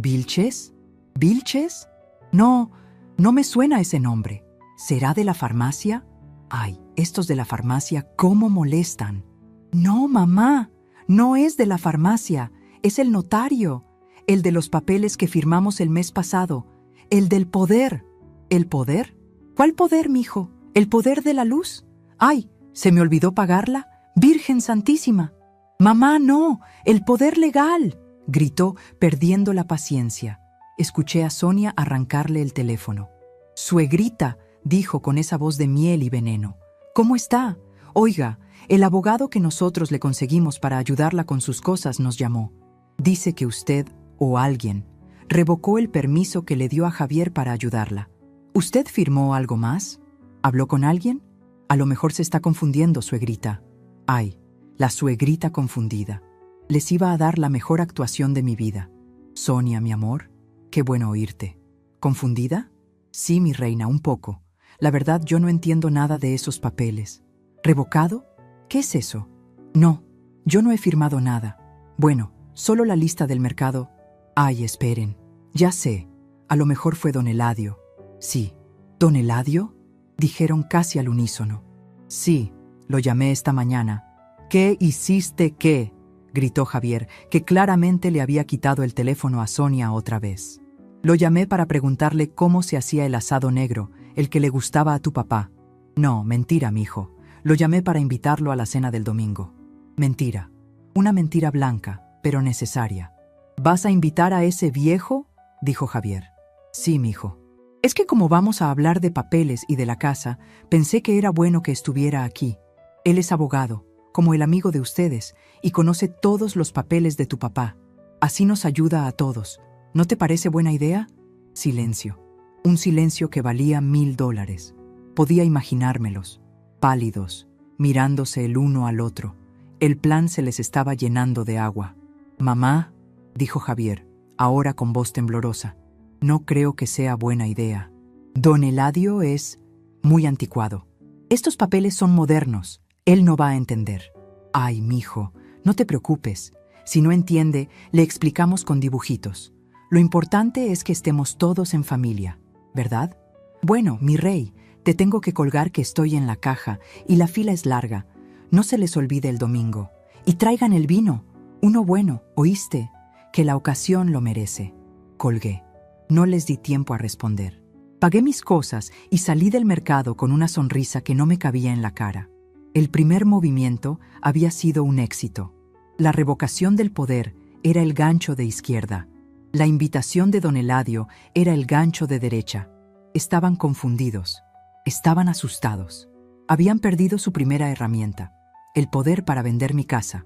¿Vilches? ¿Vilches? No me suena ese nombre. ¿Será de la farmacia? Ay, estos de la farmacia, ¿cómo molestan? No, mamá, no es de la farmacia, es el notario, el de los papeles que firmamos el mes pasado. El del poder. ¿El poder? ¿Cuál poder, mijo? ¿El poder de la luz? ¡Ay! ¿Se me olvidó pagarla? ¡Virgen Santísima! ¡Mamá, no! ¡El poder legal!, gritó, perdiendo la paciencia. Escuché a Sonia arrancarle el teléfono. Suegrita, dijo con esa voz de miel y veneno. ¿Cómo está? Oiga, el abogado que nosotros le conseguimos para ayudarla con sus cosas nos llamó. Dice que usted, o alguien, revocó el permiso que le dio a Javier para ayudarla. ¿Usted firmó algo más? ¿Habló con alguien? A lo mejor se está confundiendo, suegrita. Ay, la suegrita confundida. Les iba a dar la mejor actuación de mi vida. Sonia, mi amor, qué bueno oírte. ¿Confundida? Sí, mi reina, un poco. La verdad, yo no entiendo nada de esos papeles. ¿Revocado? ¿Qué es eso? No, yo no he firmado nada. Bueno, solo la lista del mercado. Ay, esperen. Ya sé, a lo mejor fue don Eladio. Sí. ¿Don Eladio?, dijeron casi al unísono. Sí, lo llamé esta mañana. ¿Qué hiciste qué?, gritó Javier, que claramente le había quitado el teléfono a Sonia otra vez. Lo llamé para preguntarle cómo se hacía el asado negro, el que le gustaba a tu papá. No, mentira, mijo. Lo llamé para invitarlo a la cena del domingo. Mentira. Una mentira blanca, pero necesaria. ¿Vas a invitar a ese viejo?, dijo Javier. Sí, mijo. Es que como vamos a hablar de papeles y de la casa, pensé que era bueno que estuviera aquí. Él es abogado, como el amigo de ustedes, y conoce todos los papeles de tu papá. Así nos ayuda a todos. ¿No te parece buena idea? Silencio. Un silencio que valía $1000. Podía imaginármelos, pálidos, mirándose el uno al otro. El plan se les estaba llenando de agua. «Mamá», dijo Javier, ahora con voz temblorosa, «no creo que sea buena idea. Don Eladio es muy anticuado. Estos papeles son modernos. Él no va a entender». «Ay, mijo, no te preocupes. Si no entiende, le explicamos con dibujitos. Lo importante es que estemos todos en familia, ¿verdad? Bueno, mi rey, te tengo que colgar que estoy en la caja y la fila es larga. No se les olvide el domingo. Y traigan el vino, uno bueno, ¿oíste? Que la ocasión lo merece». Colgué. No les di tiempo a responder. Pagué mis cosas y salí del mercado con una sonrisa que no me cabía en la cara. El primer movimiento había sido un éxito. La revocación del poder era el gancho de izquierda. La invitación de don Eladio era el gancho de derecha. Estaban confundidos. Estaban asustados. Habían perdido su primera herramienta, el poder para vender mi casa.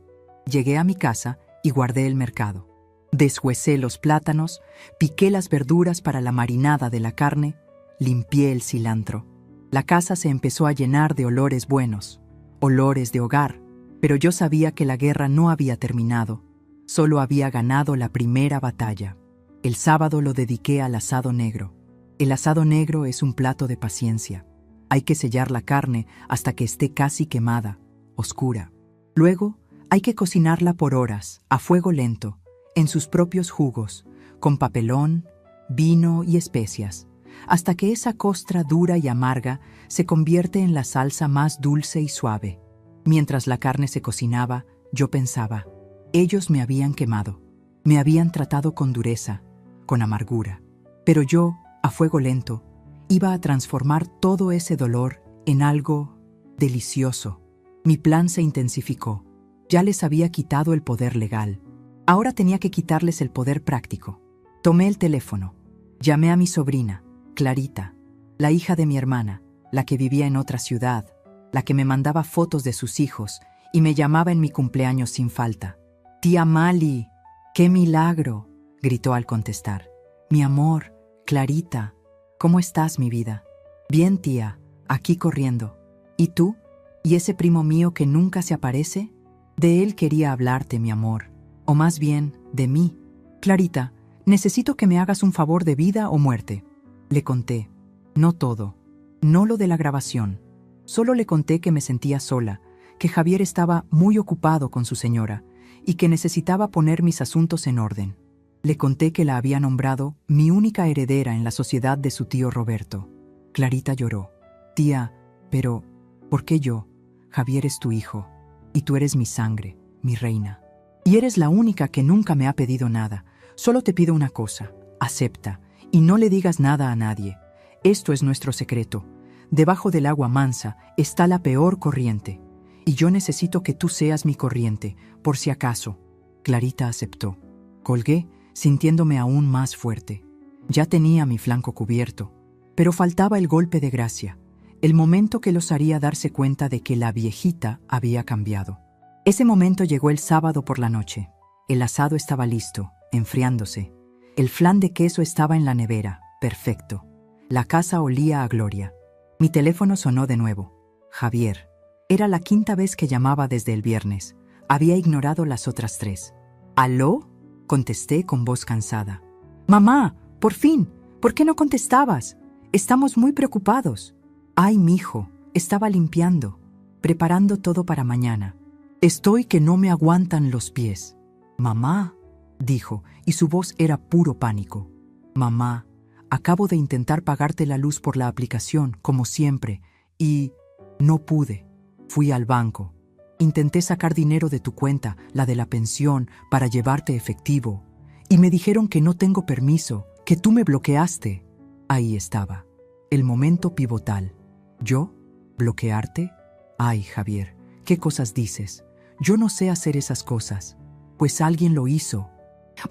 Llegué a mi casa y guardé el mercado. Deshuesé los plátanos, piqué las verduras para la marinada de la carne, limpié el cilantro. La casa se empezó a llenar de olores buenos, olores de hogar, pero yo sabía que la guerra no había terminado, solo había ganado la primera batalla. El sábado lo dediqué al asado negro. El asado negro es un plato de paciencia. Hay que sellar la carne hasta que esté casi quemada, oscura. Luego, hay que cocinarla por horas, a fuego lento, en sus propios jugos, con papelón, vino y especias, hasta que esa costra dura y amarga se convierte en la salsa más dulce y suave. Mientras la carne se cocinaba, yo pensaba, ellos me habían quemado, me habían tratado con dureza, con amargura, pero yo, a fuego lento, iba a transformar todo ese dolor en algo delicioso. Mi plan se intensificó. Ya les había quitado el poder legal. Ahora tenía que quitarles el poder práctico. Tomé el teléfono. Llamé a mi sobrina, Clarita, la hija de mi hermana, la que vivía en otra ciudad, la que me mandaba fotos de sus hijos y me llamaba en mi cumpleaños sin falta. «Tía Mali, qué milagro», gritó al contestar. «Mi amor, Clarita, ¿cómo estás, mi vida?» «Bien, tía, aquí corriendo». «¿Y tú? ¿Y ese primo mío que nunca se aparece?» «De él quería hablarte, mi amor, o más bien, de mí. Clarita, necesito que me hagas un favor de vida o muerte». Le conté. No todo. No lo de la grabación. Solo le conté que me sentía sola, que Javier estaba muy ocupado con su señora y que necesitaba poner mis asuntos en orden. Le conté que la había nombrado mi única heredera en la sociedad de su tío Roberto. Clarita lloró. «Tía, pero, ¿por qué yo? Javier es tu hijo, y tú eres mi sangre, mi reina. Y eres la única que nunca me ha pedido nada. Solo te pido una cosa, acepta, y no le digas nada a nadie. Esto es nuestro secreto. Debajo del agua mansa está la peor corriente, y yo necesito que tú seas mi corriente, por si acaso». Clarita aceptó. Colgué, sintiéndome aún más fuerte. Ya tenía mi flanco cubierto, pero faltaba el golpe de gracia, el momento que los haría darse cuenta de que la viejita había cambiado. Ese momento llegó el sábado por la noche. El asado estaba listo, enfriándose. El flan de queso estaba en la nevera, perfecto. La casa olía a gloria. Mi teléfono sonó de nuevo. Javier. Era la quinta vez que llamaba desde el viernes. Había ignorado las otras 3. «¿Aló?», contesté con voz cansada. «Mamá, por fin, ¿por qué no contestabas? Estamos muy preocupados». «Ay, mijo, estaba limpiando, preparando todo para mañana. Estoy que no me aguantan los pies». «Mamá», dijo, y su voz era puro pánico. «Mamá, acabo de intentar pagarte la luz por la aplicación, como siempre, y no pude. Fui al banco. Intenté sacar dinero de tu cuenta, la de la pensión, para llevarte efectivo. Y me dijeron que no tengo permiso, que tú me bloqueaste». Ahí estaba, el momento pivotal. ¿Yo? ¿Bloquearte? Ay, Javier, ¿qué cosas dices? Yo no sé hacer esas cosas. Pues alguien lo hizo.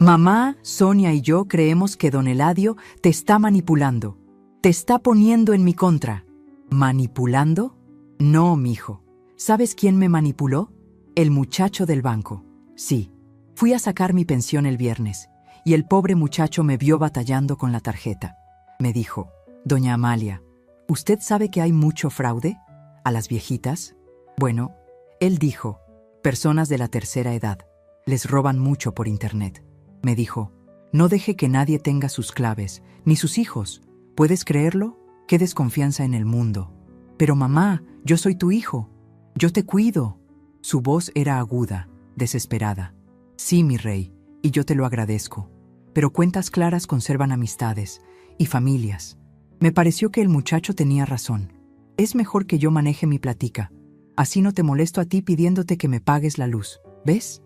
«Mamá, Sonia y yo creemos que don Eladio te está manipulando. Te está poniendo en mi contra. ¿Manipulando? No, mijo. ¿Sabes quién me manipuló? El muchacho del banco. Sí. Fui a sacar mi pensión el viernes, y el pobre muchacho me vio batallando con la tarjeta. Me dijo: Doña Amalia, ¿usted sabe que hay mucho fraude a las viejitas? Bueno, él dijo: personas de la tercera edad. Les roban mucho por internet. Me dijo: no deje que nadie tenga sus claves, ni sus hijos. ¿Puedes creerlo? Qué desconfianza en el mundo. Pero mamá, yo soy tu hijo. Yo te cuido. Su voz era aguda, desesperada. Sí, mi rey, y yo te lo agradezco. Pero cuentas claras conservan amistades y familias. Me pareció que el muchacho tenía razón. Es mejor que yo maneje mi platica. Así no te molesto a ti pidiéndote que me pagues la luz. ¿Ves?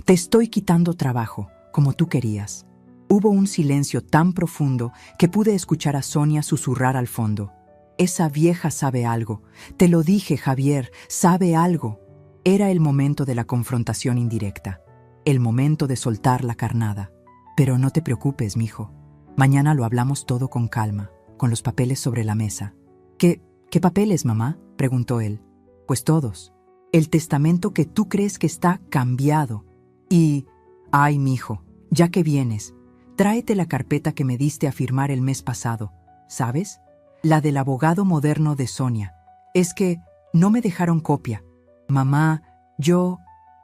Te estoy quitando trabajo, como tú querías. Hubo un silencio tan profundo que pude escuchar a Sonia susurrar al fondo. Esa vieja sabe algo. Te lo dije, Javier, sabe algo. Era el momento de la confrontación indirecta. El momento de soltar la carnada. Pero no te preocupes, mijo. Mañana lo hablamos todo con calma, con los papeles sobre la mesa. ¿Qué papeles, mamá?, preguntó él. Pues todos. El testamento que tú crees que está cambiado. Y, ay, mijo, ya que vienes, tráete la carpeta que me diste a firmar el mes pasado, ¿sabes? La del abogado moderno de Sonia. Es que no me dejaron copia. Mamá,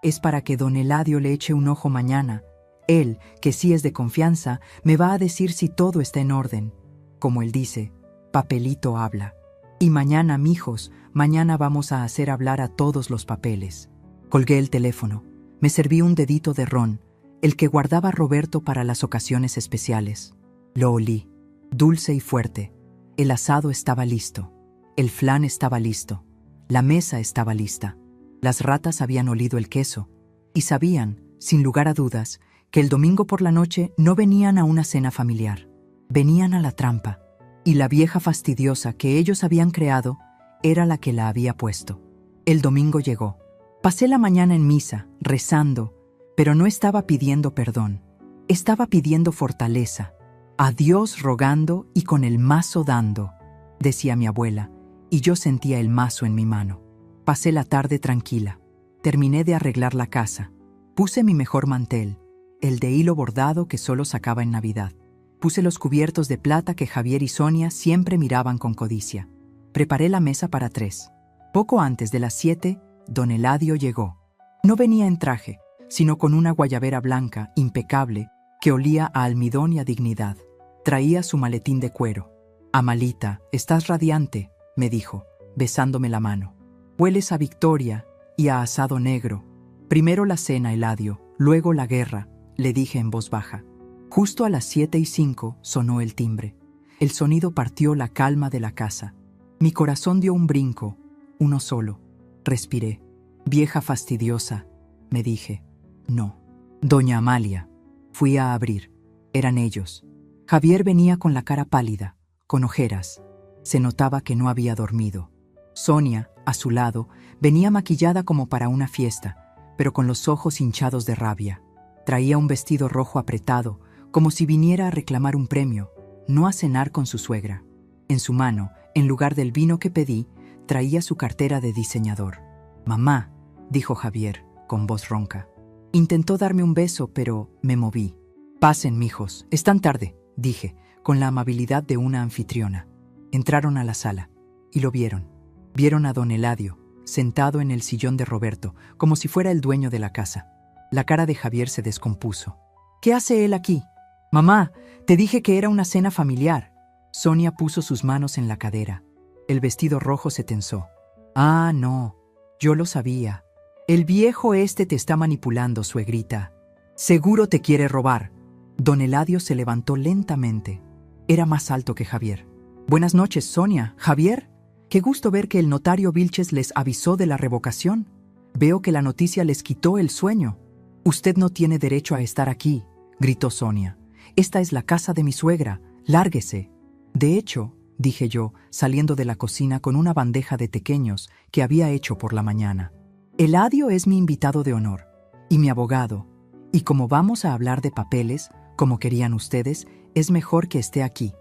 es para que don Eladio le eche un ojo mañana. Él, que sí es de confianza, me va a decir si todo está en orden. Como él dice, papelito habla. Y mañana, mijos, mañana vamos a hacer hablar a todos los papeles. Colgué el teléfono. Me serví un dedito de ron, el que guardaba Roberto para las ocasiones especiales. Lo olí, dulce y fuerte. El asado estaba listo. El flan estaba listo. La mesa estaba lista. Las ratas habían olido el queso y sabían, sin lugar a dudas, que el domingo por la noche no venían a una cena familiar. Venían a la trampa, y la vieja fastidiosa que ellos habían creado era la que la había puesto. El domingo llegó. Pasé la mañana en misa, rezando, pero no estaba pidiendo perdón. Estaba pidiendo fortaleza. A Dios rogando y con el mazo dando, decía mi abuela, y yo sentía el mazo en mi mano. Pasé la tarde tranquila. Terminé de arreglar la casa. Puse mi mejor mantel, el de hilo bordado que solo sacaba en Navidad. Puse los cubiertos de plata que Javier y Sonia siempre miraban con codicia. Preparé la mesa para 3. Poco antes de las 7, don Eladio llegó. No venía en traje, sino con una guayabera blanca, impecable, que olía a almidón y a dignidad. Traía su maletín de cuero. «Amalita, estás radiante», me dijo, besándome la mano. «Hueles a victoria y a asado negro. Primero la cena, Eladio, luego la guerra», le dije en voz baja. Justo a las 7:05 sonó el timbre. El sonido partió la calma de la casa. Mi corazón dio un brinco, uno solo. Respiré. «Vieja fastidiosa», me dije. «No». «Doña Amalia». Fui a abrir. Eran ellos. Javier venía con la cara pálida, con ojeras. Se notaba que no había dormido. Sonia, a su lado, venía maquillada como para una fiesta, pero con los ojos hinchados de rabia. Traía un vestido rojo apretado, como si viniera a reclamar un premio, no a cenar con su suegra. En su mano, en lugar del vino que pedí, traía su cartera de diseñador. «Mamá», dijo Javier, con voz ronca. Intentó darme un beso, pero me moví. «Pasen, mijos, están tarde», dije, con la amabilidad de una anfitriona. Entraron a la sala, y lo vieron. Vieron a don Eladio, sentado en el sillón de Roberto, como si fuera el dueño de la casa. La cara de Javier se descompuso. «¿Qué hace él aquí?» «Mamá, te dije que era una cena familiar». Sonia puso sus manos en la cadera. El vestido rojo se tensó. «Ah, no, yo lo sabía. El viejo este te está manipulando, suegrita. Seguro te quiere robar». Don Eladio se levantó lentamente. Era más alto que Javier. «Buenas noches, Sonia. ¿Javier? Qué gusto ver que el notario Vilches les avisó de la revocación. Veo que la noticia les quitó el sueño». «Usted no tiene derecho a estar aquí», gritó Sonia. «Esta es la casa de mi suegra. Lárguese». «De hecho», dije yo, saliendo de la cocina con una bandeja de tequeños que había hecho por la mañana, «Eladio es mi invitado de honor y mi abogado, y como vamos a hablar de papeles, como querían ustedes, es mejor que esté aquí.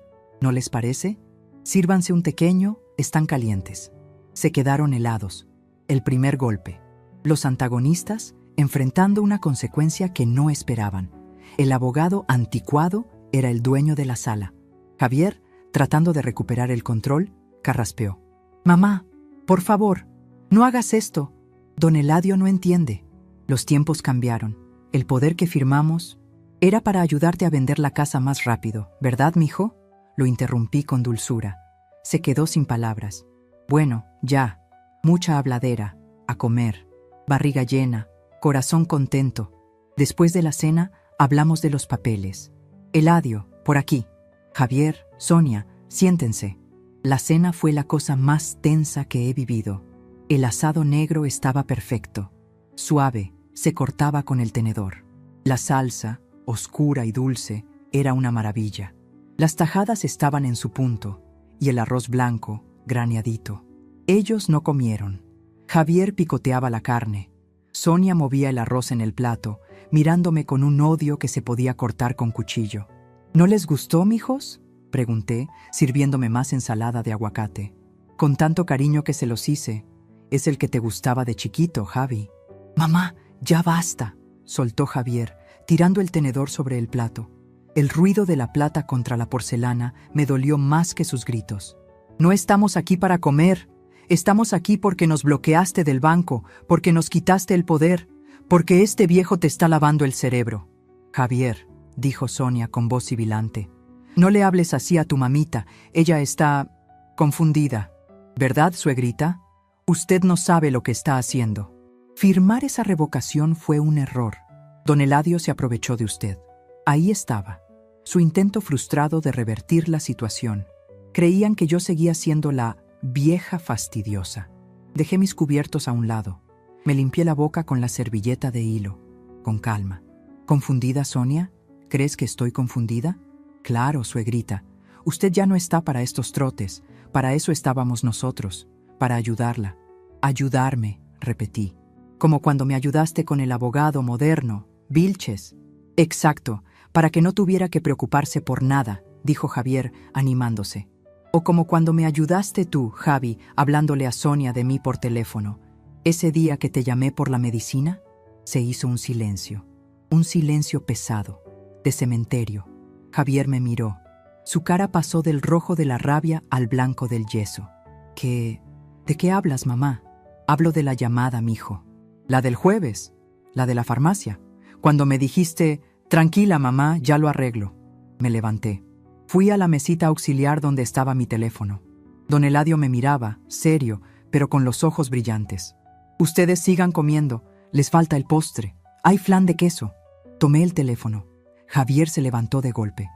¿No les parece?» Sírvanse un tequeño, están calientes. Se quedaron helados. El primer golpe. Los antagonistas enfrentando una consecuencia que no esperaban. El abogado anticuado era el dueño de la sala. Javier, tratando de recuperar el control, carraspeó. «Mamá, por favor, no hagas esto. Don Eladio no entiende». Los tiempos cambiaron. El poder que firmamos era para ayudarte a vender la casa más rápido, ¿verdad, mijo? Lo interrumpí con dulzura. Se quedó sin palabras. Bueno, ya. Mucha habladera. A comer. Barriga llena. Corazón contento. Después de la cena, hablamos de los papeles. Eladio, por aquí. Javier, Sonia, siéntense. La cena fue la cosa más tensa que he vivido. El asado negro estaba perfecto. Suave, se cortaba con el tenedor. La salsa, oscura y dulce, era una maravilla. Las tajadas estaban en su punto, y el arroz blanco, graneadito. Ellos no comieron. Javier picoteaba la carne. Sonia movía el arroz en el plato, mirándome con un odio que se podía cortar con cuchillo. ¿No les gustó, mijos?, pregunté, sirviéndome más ensalada de aguacate. Con tanto cariño que se los hice. Es el que te gustaba de chiquito, Javi. «Mamá, ya basta», soltó Javier, tirando el tenedor sobre el plato. El ruido de la plata contra la porcelana me dolió más que sus gritos. «No estamos aquí para comer. Estamos aquí porque nos bloqueaste del banco, porque nos quitaste el poder, porque este viejo te está lavando el cerebro». «Javier», dijo Sonia con voz sibilante, «no le hables así a tu mamita. Ella está confundida. ¿Verdad, suegrita? Usted no sabe lo que está haciendo. Firmar esa revocación fue un error. Don Eladio se aprovechó de usted. Ahí estaba, su intento frustrado de revertir la situación. Creían que yo seguía siendo la vieja fastidiosa. Dejé mis cubiertos a un lado. Me limpié la boca con la servilleta de hilo. Con calma. ¿Confundida, Sonia? ¿Crees que estoy confundida? Claro, suegrita. Usted ya no está para estos trotes. Para eso estábamos nosotros. Para ayudarla. Ayudarme, repetí. Como cuando me ayudaste con el abogado moderno, Vilches. Exacto, para que no tuviera que preocuparse por nada, dijo Javier, animándose. O como cuando me ayudaste tú, Javi, hablándole a Sonia de mí por teléfono. Ese día que te llamé por la medicina, se hizo un silencio pesado, de cementerio. Javier me miró. Su cara pasó del rojo de la rabia al blanco del yeso. ¿De qué hablas, mamá? Hablo de la llamada, mijo. La del jueves, la de la farmacia. Cuando me dijiste, tranquila, mamá, ya lo arreglo. Me levanté. Fui a la mesita auxiliar donde estaba mi teléfono. Don Eladio me miraba, serio, pero con los ojos brillantes. Ustedes sigan comiendo, les falta el postre. Hay flan de queso. Tomé el teléfono. Javier se levantó de golpe.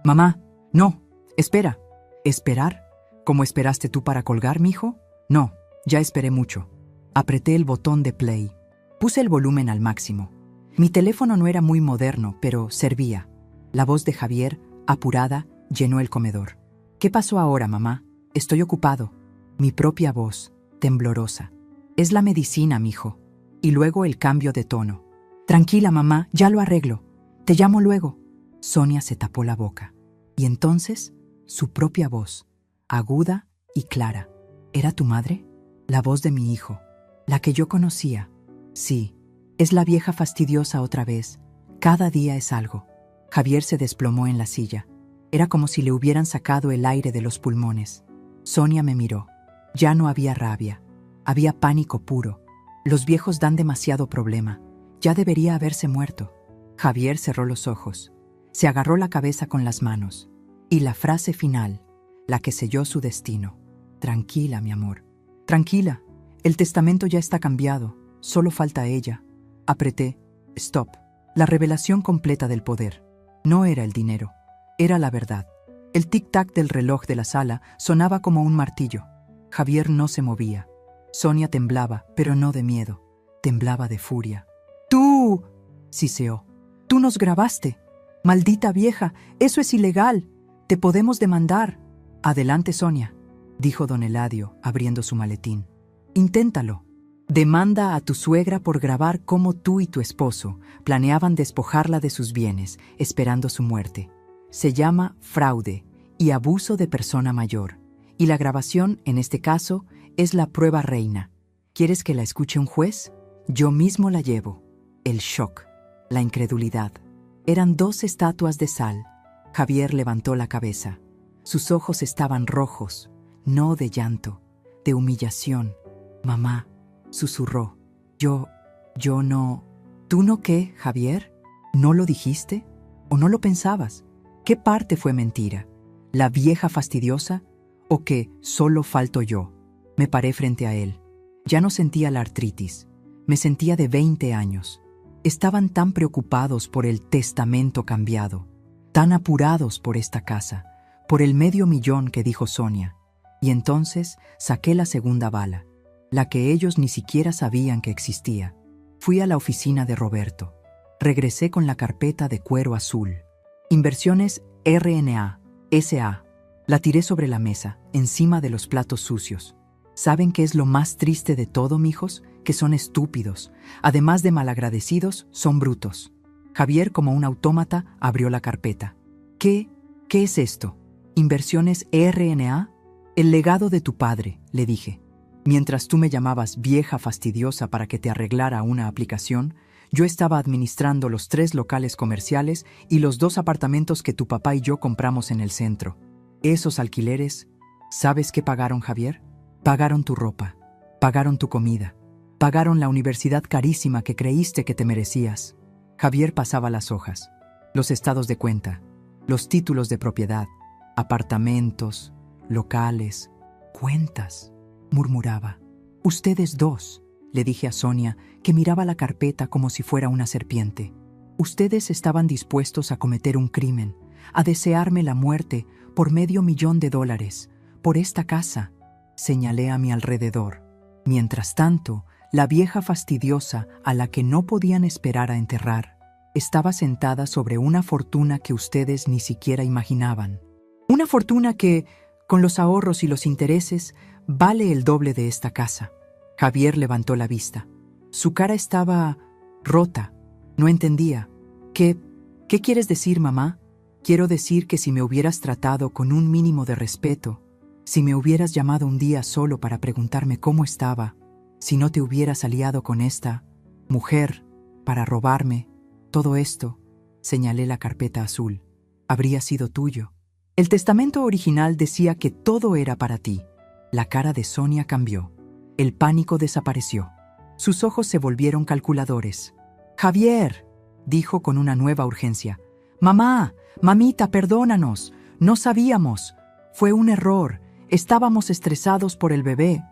Mamá, no, espera. ¿Esperar? ¿Cómo esperaste tú para colgar, mijo? No, ya esperé mucho. Apreté el botón de play. Puse el volumen al máximo. Mi teléfono no era muy moderno, pero servía. La voz de Javier, apurada, llenó el comedor. ¿Qué pasó ahora, mamá? Estoy ocupado. Mi propia voz, temblorosa. Es la medicina, mijo. Y luego el cambio de tono. Tranquila, mamá, ya lo arreglo. Te llamo luego. Sonia se tapó la boca. Y entonces, su propia voz, aguda y clara. ¿Era tu madre? La voz de mi hijo. La que yo conocía. Sí, es la vieja fastidiosa otra vez. Cada día es algo. Javier se desplomó en la silla. Era como si le hubieran sacado el aire de los pulmones. Sonia me miró. Ya no había rabia. Había pánico puro. Los viejos dan demasiado problema. Ya debería haberse muerto. Javier cerró los ojos. Se agarró la cabeza con las manos. Y la frase final, la que selló su destino. Tranquila, mi amor. Tranquila. El testamento ya está cambiado. Solo falta ella. Apreté. Stop. La revelación completa del poder. No era el dinero. Era la verdad. El tic-tac del reloj de la sala sonaba como un martillo. Javier no se movía. Sonia temblaba, pero no de miedo. Temblaba de furia. ¡Tú! Siseó. ¡Tú nos grabaste! ¡Maldita vieja! ¡Eso es ilegal! ¡Te podemos demandar! Adelante, Sonia, dijo don Eladio, abriendo su maletín. Inténtalo. Demanda a tu suegra por grabar cómo tú y tu esposo planeaban despojarla de sus bienes, esperando su muerte. Se llama fraude y abuso de persona mayor, Y la grabación, en este caso, es la prueba reina. ¿Quieres que la escuche un juez? Yo mismo la llevo. El shock, la incredulidad. Eran 2 estatuas de sal. Javier levantó la cabeza. Sus ojos estaban rojos, no de llanto, de humillación. Mamá, susurró. Yo no... ¿Tú no qué, Javier? ¿No lo dijiste? ¿O no lo pensabas? ¿Qué parte fue mentira? ¿La vieja fastidiosa? ¿O que solo falto yo? Me paré frente a él. Ya no sentía la artritis. Me sentía de 20 años. Estaban tan preocupados por el testamento cambiado, tan apurados por esta casa, por el $500,000 que dijo Sonia. Y entonces saqué la segunda bala, la que ellos ni siquiera sabían que existía. Fui a la oficina de Roberto. Regresé con la carpeta de cuero azul. Inversiones RNA, SA. La tiré sobre la mesa, encima de los platos sucios. ¿Saben qué es lo más triste de todo, mijos? Que son estúpidos. Además de malagradecidos, son brutos. Javier, como un autómata, abrió la carpeta. ¿Qué es esto? ¿Inversiones RNA? El legado de tu padre, le dije. Mientras tú me llamabas vieja fastidiosa para que te arreglara una aplicación, yo estaba administrando los 3 locales comerciales y los 2 apartamentos que tu papá y yo compramos en el centro. Esos alquileres, ¿sabes qué pagaron, Javier? Pagaron tu ropa, pagaron tu comida, pagaron la universidad carísima que creíste que te merecías. Javier pasaba las hojas, los estados de cuenta, los títulos de propiedad, apartamentos, locales, cuentas, murmuraba. Ustedes 2, le dije a Sonia, que miraba la carpeta como si fuera una serpiente. Ustedes estaban dispuestos a cometer un crimen, a desearme la muerte por $500,000, por esta casa. Señalé a mi alrededor. Mientras tanto, la vieja fastidiosa, a la que no podían esperar a enterrar, estaba sentada sobre una fortuna que ustedes ni siquiera imaginaban. Una fortuna que, con los ahorros y los intereses, vale el doble de esta casa. Javier levantó la vista. Su cara estaba rota. No entendía. ¿Qué quieres decir, mamá? Quiero decir que si me hubieras tratado con un mínimo de respeto, si me hubieras llamado un día solo para preguntarme cómo estaba, si no te hubieras aliado con esta mujer para robarme, todo esto, señalé la carpeta azul, habría sido tuyo. El testamento original decía que todo era para ti. La cara de Sonia cambió. El pánico desapareció. Sus ojos se volvieron calculadores. «Javier», dijo con una nueva urgencia. «Mamá, mamita, perdónanos. No sabíamos. Fue un error. Estábamos estresados por el bebé».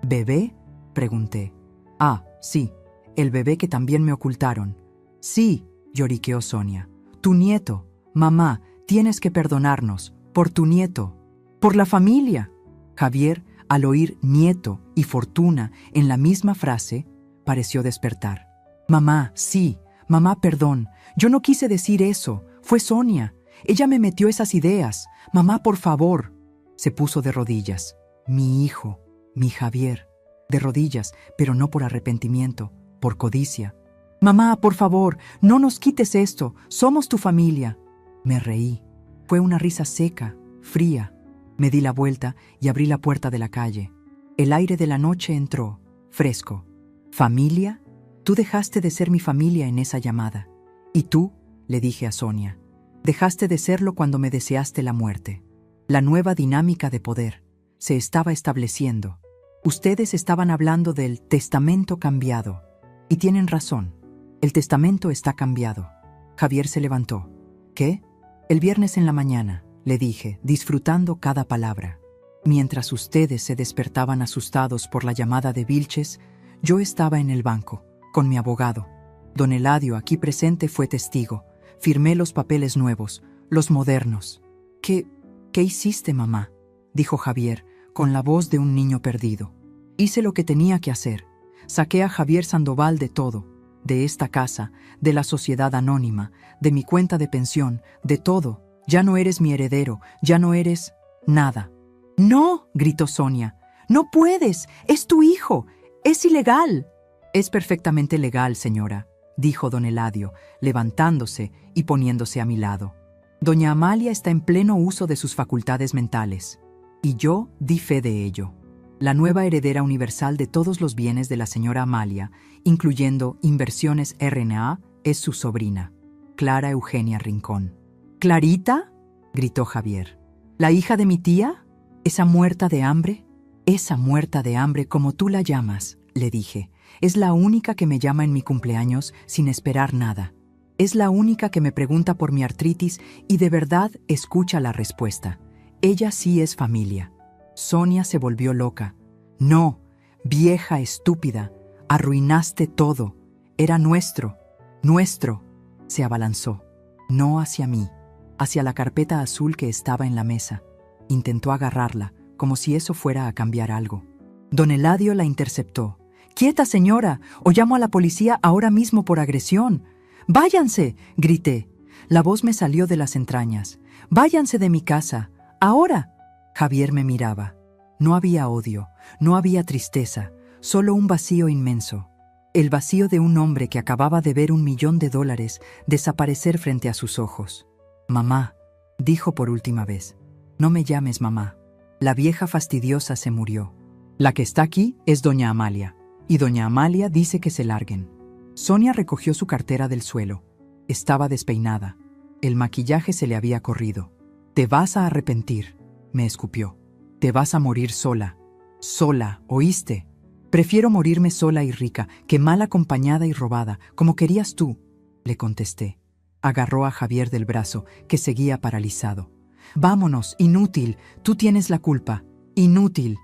«¿Bebé?», pregunté. «Ah, sí, el bebé que también me ocultaron». «Sí», lloriqueó Sonia. «Tu nieto. Mamá, tienes que perdonarnos. Por tu nieto. Por la familia». Javier, al oír nieto y fortuna en la misma frase, pareció despertar. «Mamá, sí. Mamá, perdón. Yo no quise decir eso. Fue Sonia. Ella me metió esas ideas. Mamá, por favor». Se puso de rodillas. Mi hijo, mi Javier. De rodillas, pero no por arrepentimiento, por codicia. «Mamá, por favor, no nos quites esto. Somos tu familia». Me reí. Fue una risa seca, fría. Me di la vuelta y abrí la puerta de la calle. El aire de la noche entró, fresco. «¿Familia? Tú dejaste de ser mi familia en esa llamada. Y tú», le dije a Sonia, «dejaste de serlo cuando me deseaste la muerte». La nueva dinámica de poder se estaba estableciendo. Ustedes estaban hablando del testamento cambiado. Y tienen razón. El testamento está cambiado. Javier se levantó. «¿Qué?» «El viernes en la mañana», le dije, disfrutando cada palabra. Mientras ustedes se despertaban asustados por la llamada de Vilches, yo estaba en el banco, con mi abogado. Don Eladio, aquí presente, fue testigo. Firmé los papeles nuevos, los modernos. ¿Qué hiciste, mamá?», dijo Javier, con la voz de un niño perdido. «Hice lo que tenía que hacer. Saqué a Javier Sandoval de todo, de esta casa, de la sociedad anónima, de mi cuenta de pensión, de todo. Ya no eres mi heredero, ya no eres nada». «¡No!», gritó Sonia. «¡No puedes! ¡Es tu hijo! ¡Es ilegal!». «Es perfectamente legal, señora», dijo don Eladio, levantándose y poniéndose a mi lado. «Doña Amalia está en pleno uso de sus facultades mentales. y yo di fe de ello. La nueva heredera universal de todos los bienes de la señora Amalia, incluyendo Inversiones RNA, es su sobrina, Clara Eugenia Rincón. ¿Clarita?, gritó Javier. ¿La hija de mi tía? ¿Esa muerta de hambre? Esa muerta de hambre, como tú la llamas, le dije. Es la única que me llama en mi cumpleaños sin esperar nada. Es la única que me pregunta por mi artritis y de verdad escucha la respuesta. Ella sí es familia. Sonia se volvió loca. No, vieja estúpida, arruinaste todo. Era nuestro, nuestro. Se abalanzó, no hacia mí, hacia la carpeta azul que estaba en la mesa. Intentó agarrarla, como si eso fuera a cambiar algo. Don Eladio la interceptó. «¡Quieta, señora! O llamo a la policía ahora mismo por agresión». «¡Váyanse!», grité. La voz me salió de las entrañas. «¡Váyanse de mi casa! ¡Ahora!». Javier me miraba. No había odio, no había tristeza, solo un vacío inmenso. El vacío de un hombre que acababa de ver $1.000.000 desaparecer frente a sus ojos. «Mamá», dijo por última vez. «No me llames mamá. La vieja fastidiosa se murió. La que está aquí es doña Amalia, y doña Amalia dice que se larguen». Sonia recogió su cartera del suelo. Estaba despeinada. El maquillaje se le había corrido. «Te vas a arrepentir», me escupió. «Te vas a morir sola. Sola, ¿oíste? Prefiero morirme sola y rica que mal acompañada y robada, como querías tú», le contesté. Agarró a Javier del brazo, que seguía paralizado. «Vámonos, inútil, tú tienes la culpa, inútil».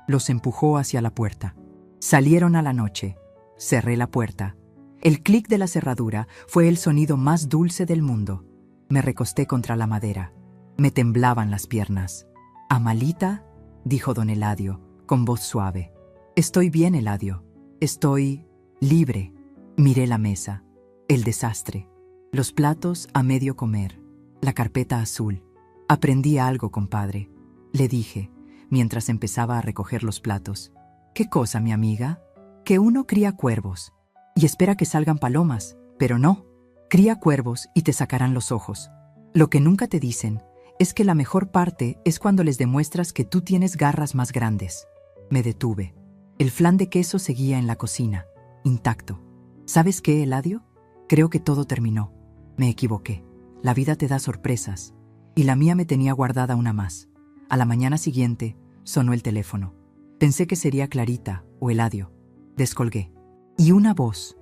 Los empujó hacia la puerta. Salieron a la noche. Cerré la puerta. El clic de la cerradura fue el sonido más dulce del mundo. Me recosté contra la madera. Me temblaban las piernas. «Amalita», dijo don Eladio, con voz suave. «Estoy bien, Eladio. Estoy libre». Miré la mesa, el desastre, los platos a medio comer, la carpeta azul. «Aprendí algo, compadre», le dije, mientras empezaba a recoger los platos. «¿Qué cosa, mi amiga?» «Que uno cría cuervos y espera que salgan palomas, pero no. Cría cuervos y te sacarán los ojos. Lo que nunca te dicen es que la mejor parte es cuando les demuestras que tú tienes garras más grandes». Me detuve. El flan de queso seguía en la cocina, intacto. «¿Sabes qué, Eladio? Creo que todo terminó. Me equivoqué. La vida te da sorpresas. Y la mía me tenía guardada una más». A la mañana siguiente sonó el teléfono. Pensé que sería Clarita o Eladio. Descolgué. Y una voz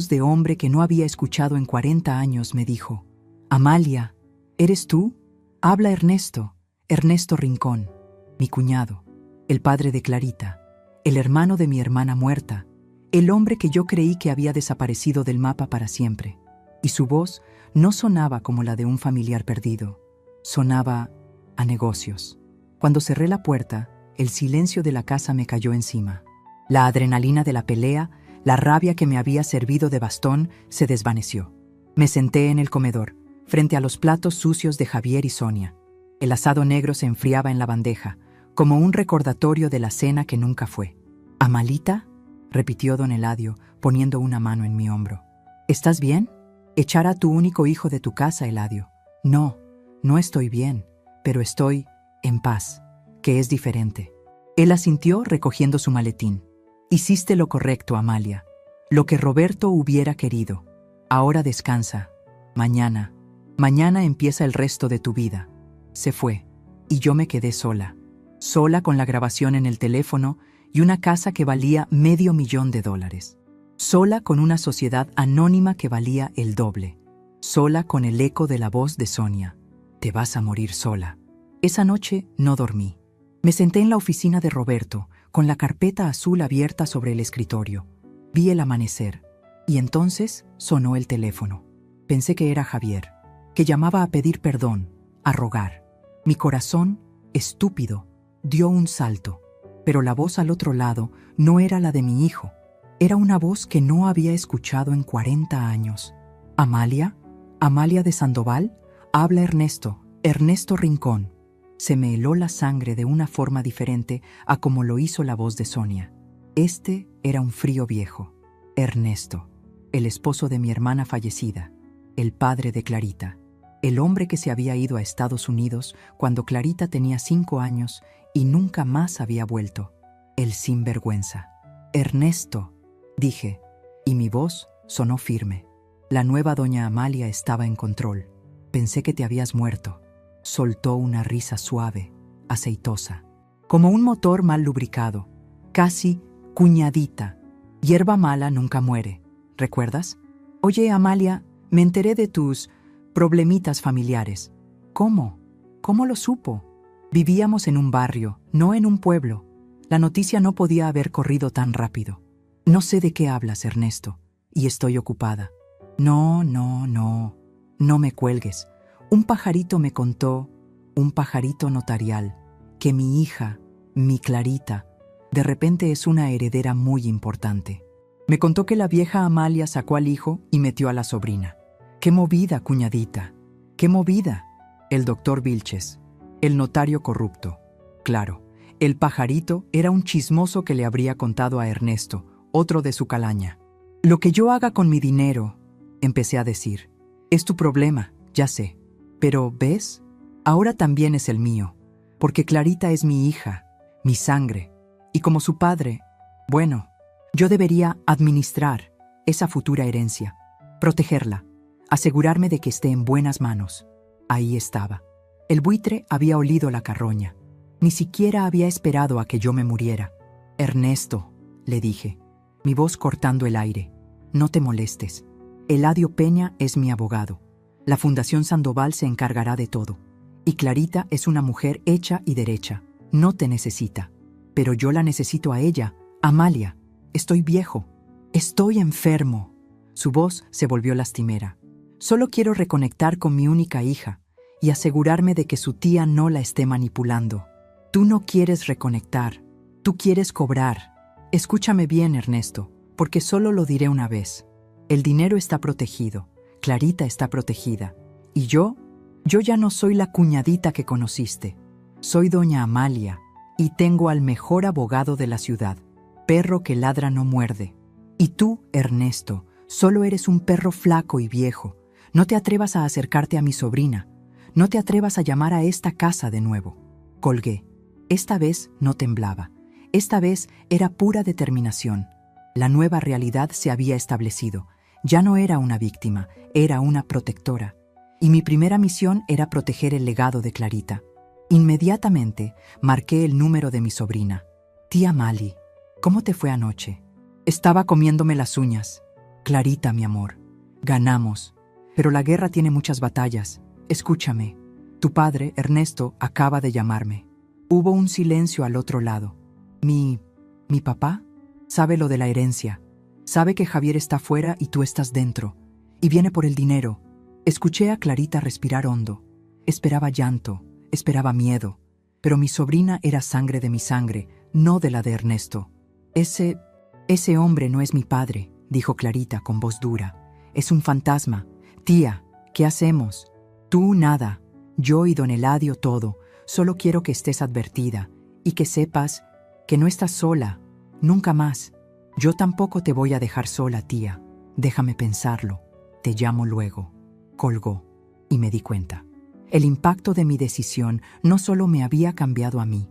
de hombre que no había escuchado en 40 años, me dijo: «Amalia, ¿eres tú? Habla Ernesto, Ernesto Rincón, mi cuñado, el padre de Clarita, el hermano de mi hermana muerta, el hombre que yo creí que había desaparecido del mapa para siempre». Y su voz no sonaba como la de un familiar perdido. Sonaba a negocios. Cuando cerré la puerta, el silencio de la casa me cayó encima. La adrenalina de la pelea, la rabia que me había servido de bastón, se desvaneció. Me senté en el comedor, frente a los platos sucios de Javier y Sonia. El asado negro se enfriaba en la bandeja, como un recordatorio de la cena que nunca fue. «¿Amalita?», repitió don Eladio, poniendo una mano en mi hombro. «¿Estás bien? Echar a tu único hijo de tu casa, Eladio». «No, no estoy bien, pero estoy en paz, que es diferente». Él asintió recogiendo su maletín. «Hiciste lo correcto, Amalia. Lo que Roberto hubiera querido. Ahora descansa. Mañana empieza el resto de tu vida». Se fue, y yo me quedé sola. Sola con la grabación en el teléfono y una casa que valía $500,000. Sola con una sociedad anónima que valía el doble. Sola con el eco de la voz de Sonia. «Te vas a morir sola». Esa noche no dormí. Me senté en la oficina de Roberto, con la carpeta azul abierta sobre el escritorio. Vi el amanecer, y entonces sonó el teléfono. Pensé que era Javier, que llamaba a pedir perdón, a rogar. Mi corazón, estúpido, dio un salto, pero la voz al otro lado no era la de mi hijo. Era una voz que no había escuchado en 40 años. «¿Amalia? ¿Amalia de Sandoval? Habla Ernesto, Ernesto Rincón». Se me heló la sangre de una forma diferente a como lo hizo la voz de Sonia. Este era un frío viejo. Ernesto, el esposo de mi hermana fallecida, el padre de Clarita. el hombre que se había ido a Estados Unidos cuando Clarita tenía 5 años y nunca más había vuelto. El sinvergüenza. Ernesto, dije, y mi voz sonó firme. La nueva doña Amalia estaba en control. Pensé que te habías muerto. Soltó una risa suave, aceitosa, como un motor mal lubricado, casi cuñadita. Hierba mala nunca muere, ¿recuerdas? Oye, Amalia, me enteré de tus problemitas familiares. ¿Cómo? ¿Cómo lo supo? Vivíamos en un barrio, no en un pueblo. La noticia no podía haber corrido tan rápido. No sé de qué hablas, Ernesto, y estoy ocupada. No me cuelgues. Un pajarito me contó, un pajarito notarial, que mi hija, mi Clarita, de repente es una heredera muy importante. Me contó que la vieja Amalia sacó al hijo y metió a la sobrina. ¡Qué movida, cuñadita! ¡Qué movida! El doctor Vilches, el notario corrupto. Claro, el pajarito era un chismoso que le habría contado a Ernesto, otro de su calaña. Lo que yo haga con mi dinero, empecé a decir, es tu problema, ya sé. Pero, ¿ves? Ahora también es el mío, porque Clarita es mi hija, mi sangre, y como su padre, bueno, yo debería administrar esa futura herencia, protegerla, asegurarme de que esté en buenas manos. Ahí estaba. El buitre había olido la carroña. Ni siquiera había esperado a que yo me muriera. Ernesto, le dije, mi voz cortando el aire, no te molestes. Eladio Peña es mi abogado. La Fundación Sandoval se encargará de todo. Y Clarita es una mujer hecha y derecha. No te necesita. Pero yo la necesito a ella, Amalia. Estoy viejo. Estoy enfermo. Su voz se volvió lastimera. Solo quiero reconectar con mi única hija y asegurarme de que su tía no la esté manipulando. Tú no quieres reconectar. Tú quieres cobrar. Escúchame bien, Ernesto, porque solo lo diré una vez. El dinero está protegido. Clarita está protegida. Y yo ya no soy la cuñadita que conociste. Soy doña Amalia y tengo al mejor abogado de la ciudad. Perro que ladra no muerde. Y tú, Ernesto, solo eres un perro flaco y viejo. No te atrevas a acercarte a mi sobrina. No te atrevas a llamar a esta casa de nuevo. Colgué. Esta vez no temblaba. Esta vez era pura determinación. La nueva realidad se había establecido. Ya no era una víctima, era una protectora. Y mi primera misión era proteger el legado de Clarita. Inmediatamente marqué el número de mi sobrina. Tía Mali, ¿cómo te fue anoche? Estaba comiéndome las uñas. Clarita, mi amor, ganamos. Pero la guerra tiene muchas batallas. Escúchame. Tu padre, Ernesto, acaba de llamarme. Hubo un silencio al otro lado. ¿Mi papá? Sabe lo de la herencia. Sabe que Javier está fuera y tú estás dentro. Y viene por el dinero. Escuché a Clarita respirar hondo. Esperaba llanto, esperaba miedo. Pero mi sobrina era sangre de mi sangre, no de la de Ernesto. Ese hombre no es mi padre, dijo Clarita con voz dura. Es un fantasma. Tía, ¿qué hacemos? Tú nada. Yo y don Eladio todo. Solo quiero que estés advertida y que sepas que no estás sola. Nunca más. Yo tampoco te voy a dejar sola, tía. Déjame pensarlo. Te llamo luego. Colgó y me di cuenta. El impacto de mi decisión no solo me había cambiado a mí,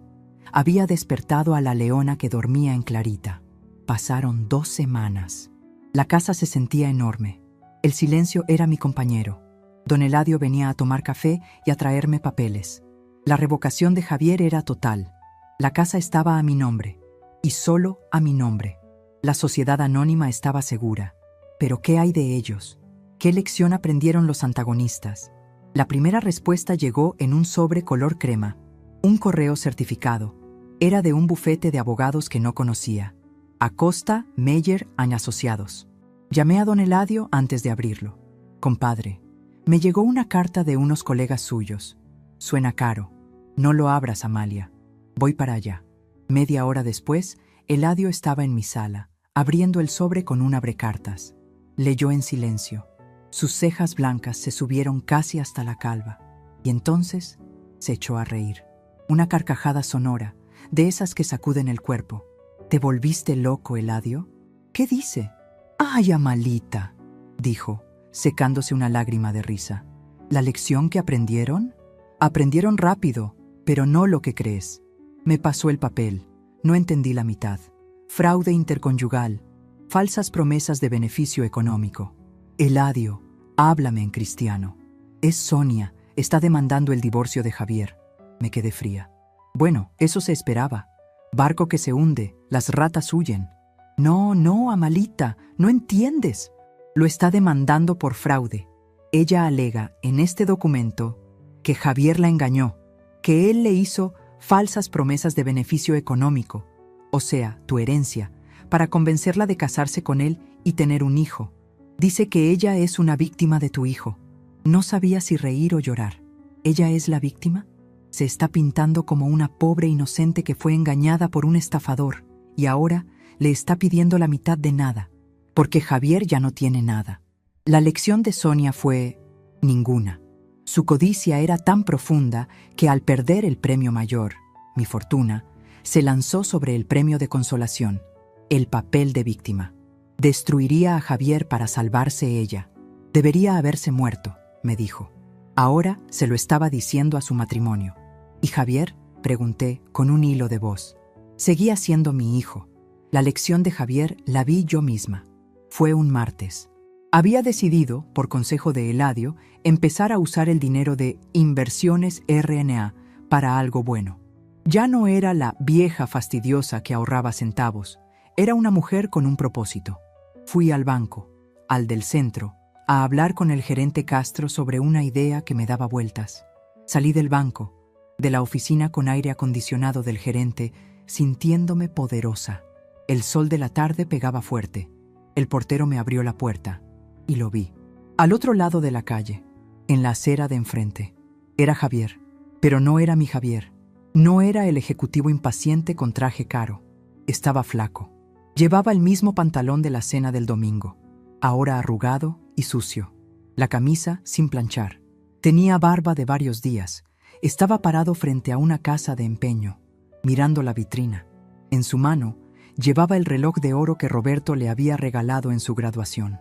había despertado a la leona que dormía en Clarita. Pasaron 2 semanas. La casa se sentía enorme. El silencio era mi compañero. Don Eladio venía a tomar café y a traerme papeles. La revocación de Javier era total. La casa estaba a mi nombre, y solo a mi nombre. La sociedad anónima estaba segura. Pero ¿qué hay de ellos? ¿Qué lección aprendieron los antagonistas? La primera respuesta llegó en un sobre color crema, un correo certificado. Era de un bufete de abogados que no conocía. Acosta, Meyer & Asociados. Llamé a don Eladio antes de abrirlo. Compadre, me llegó una carta de unos colegas suyos. Suena caro. No lo abras, Amalia. Voy para allá. Media hora después, Eladio estaba en mi sala, abriendo el sobre con un abrecartas. Leyó en silencio. Sus cejas blancas se subieron casi hasta la calva, y entonces se echó a reír. Una carcajada sonora, de esas que sacuden el cuerpo. ¿Te volviste loco, Eladio? ¿Qué dice? ¡Ay, Amalita!, dijo, secándose una lágrima de risa. ¿La lección que aprendieron? Aprendieron rápido, pero no lo que crees. Me pasó el papel, no entendí la mitad. Fraude interconyugal, falsas promesas de beneficio económico. Eladio, háblame en cristiano. Es Sonia, está demandando el divorcio de Javier. Me quedé fría. Bueno, eso se esperaba. Barco que se hunde, las ratas huyen. No, Amalita, no entiendes. Lo está demandando por fraude. Ella alega en este documento que Javier la engañó, que él le hizo falsas promesas de beneficio económico, o sea, tu herencia, para convencerla de casarse con él y tener un hijo. Dice que ella es una víctima de tu hijo. No sabía si reír o llorar. ¿Ella es la víctima? Se está pintando como una pobre inocente que fue engañada por un estafador y ahora le está pidiendo la mitad de nada, porque Javier ya no tiene nada. La lección de Sonia fue ninguna. Su codicia era tan profunda que al perder el premio mayor, mi fortuna, se lanzó sobre el premio de consolación, el papel de víctima. Destruiría a Javier para salvarse ella. Debería haberse muerto, me dijo. Ahora se lo estaba diciendo a su matrimonio. ¿Y Javier? Pregunté con un hilo de voz. Seguía siendo mi hijo. La lección de Javier la vi yo misma. Fue un martes. Había decidido, por consejo de Eladio, empezar a usar el dinero de Inversiones RNA para algo bueno. Ya no era la vieja fastidiosa que ahorraba centavos. Era una mujer con un propósito. Fui al banco, al del centro, a hablar con el gerente Castro sobre una idea que me daba vueltas. Salí del banco, de la oficina con aire acondicionado del gerente, sintiéndome poderosa. El sol de la tarde pegaba fuerte. El portero me abrió la puerta y lo vi. Al otro lado de la calle, en la acera de enfrente. Era Javier, pero no era mi Javier. No era el ejecutivo impaciente con traje caro. Estaba flaco. Llevaba el mismo pantalón de la cena del domingo, ahora arrugado y sucio. La camisa sin planchar. Tenía barba de varios días. Estaba parado frente a una casa de empeño, mirando la vitrina. En su mano, llevaba el reloj de oro que Roberto le había regalado en su graduación.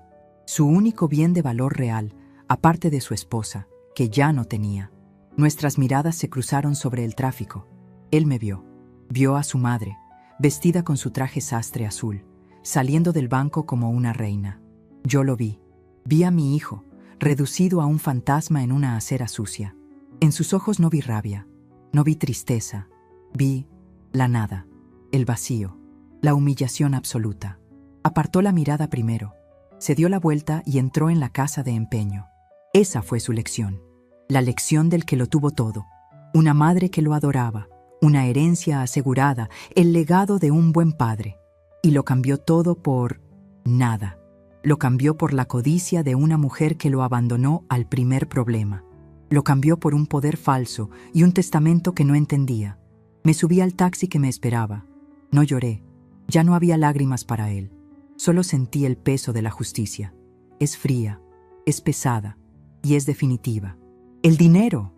Su único bien de valor real, aparte de su esposa, que ya no tenía. Nuestras miradas se cruzaron sobre el tráfico. Él me vio. Vio a su madre, vestida con su traje sastre azul, saliendo del banco como una reina. Yo lo vi. Vi a mi hijo, reducido a un fantasma en una acera sucia. En sus ojos no vi rabia, no vi tristeza. Vi la nada, el vacío, la humillación absoluta. Apartó la mirada primero, se dio la vuelta y entró en la casa de empeño. Esa fue su lección. La lección del que lo tuvo todo. Una madre que lo adoraba, una herencia asegurada, el legado de un buen padre. Y lo cambió todo por nada. Lo cambió por la codicia de una mujer que lo abandonó al primer problema. Lo cambió por un poder falso y un testamento que no entendía. Me subí al taxi que me esperaba. No lloré. Ya no había lágrimas para él. Solo sentí el peso de la justicia. Es fría, es pesada y es definitiva. El dinero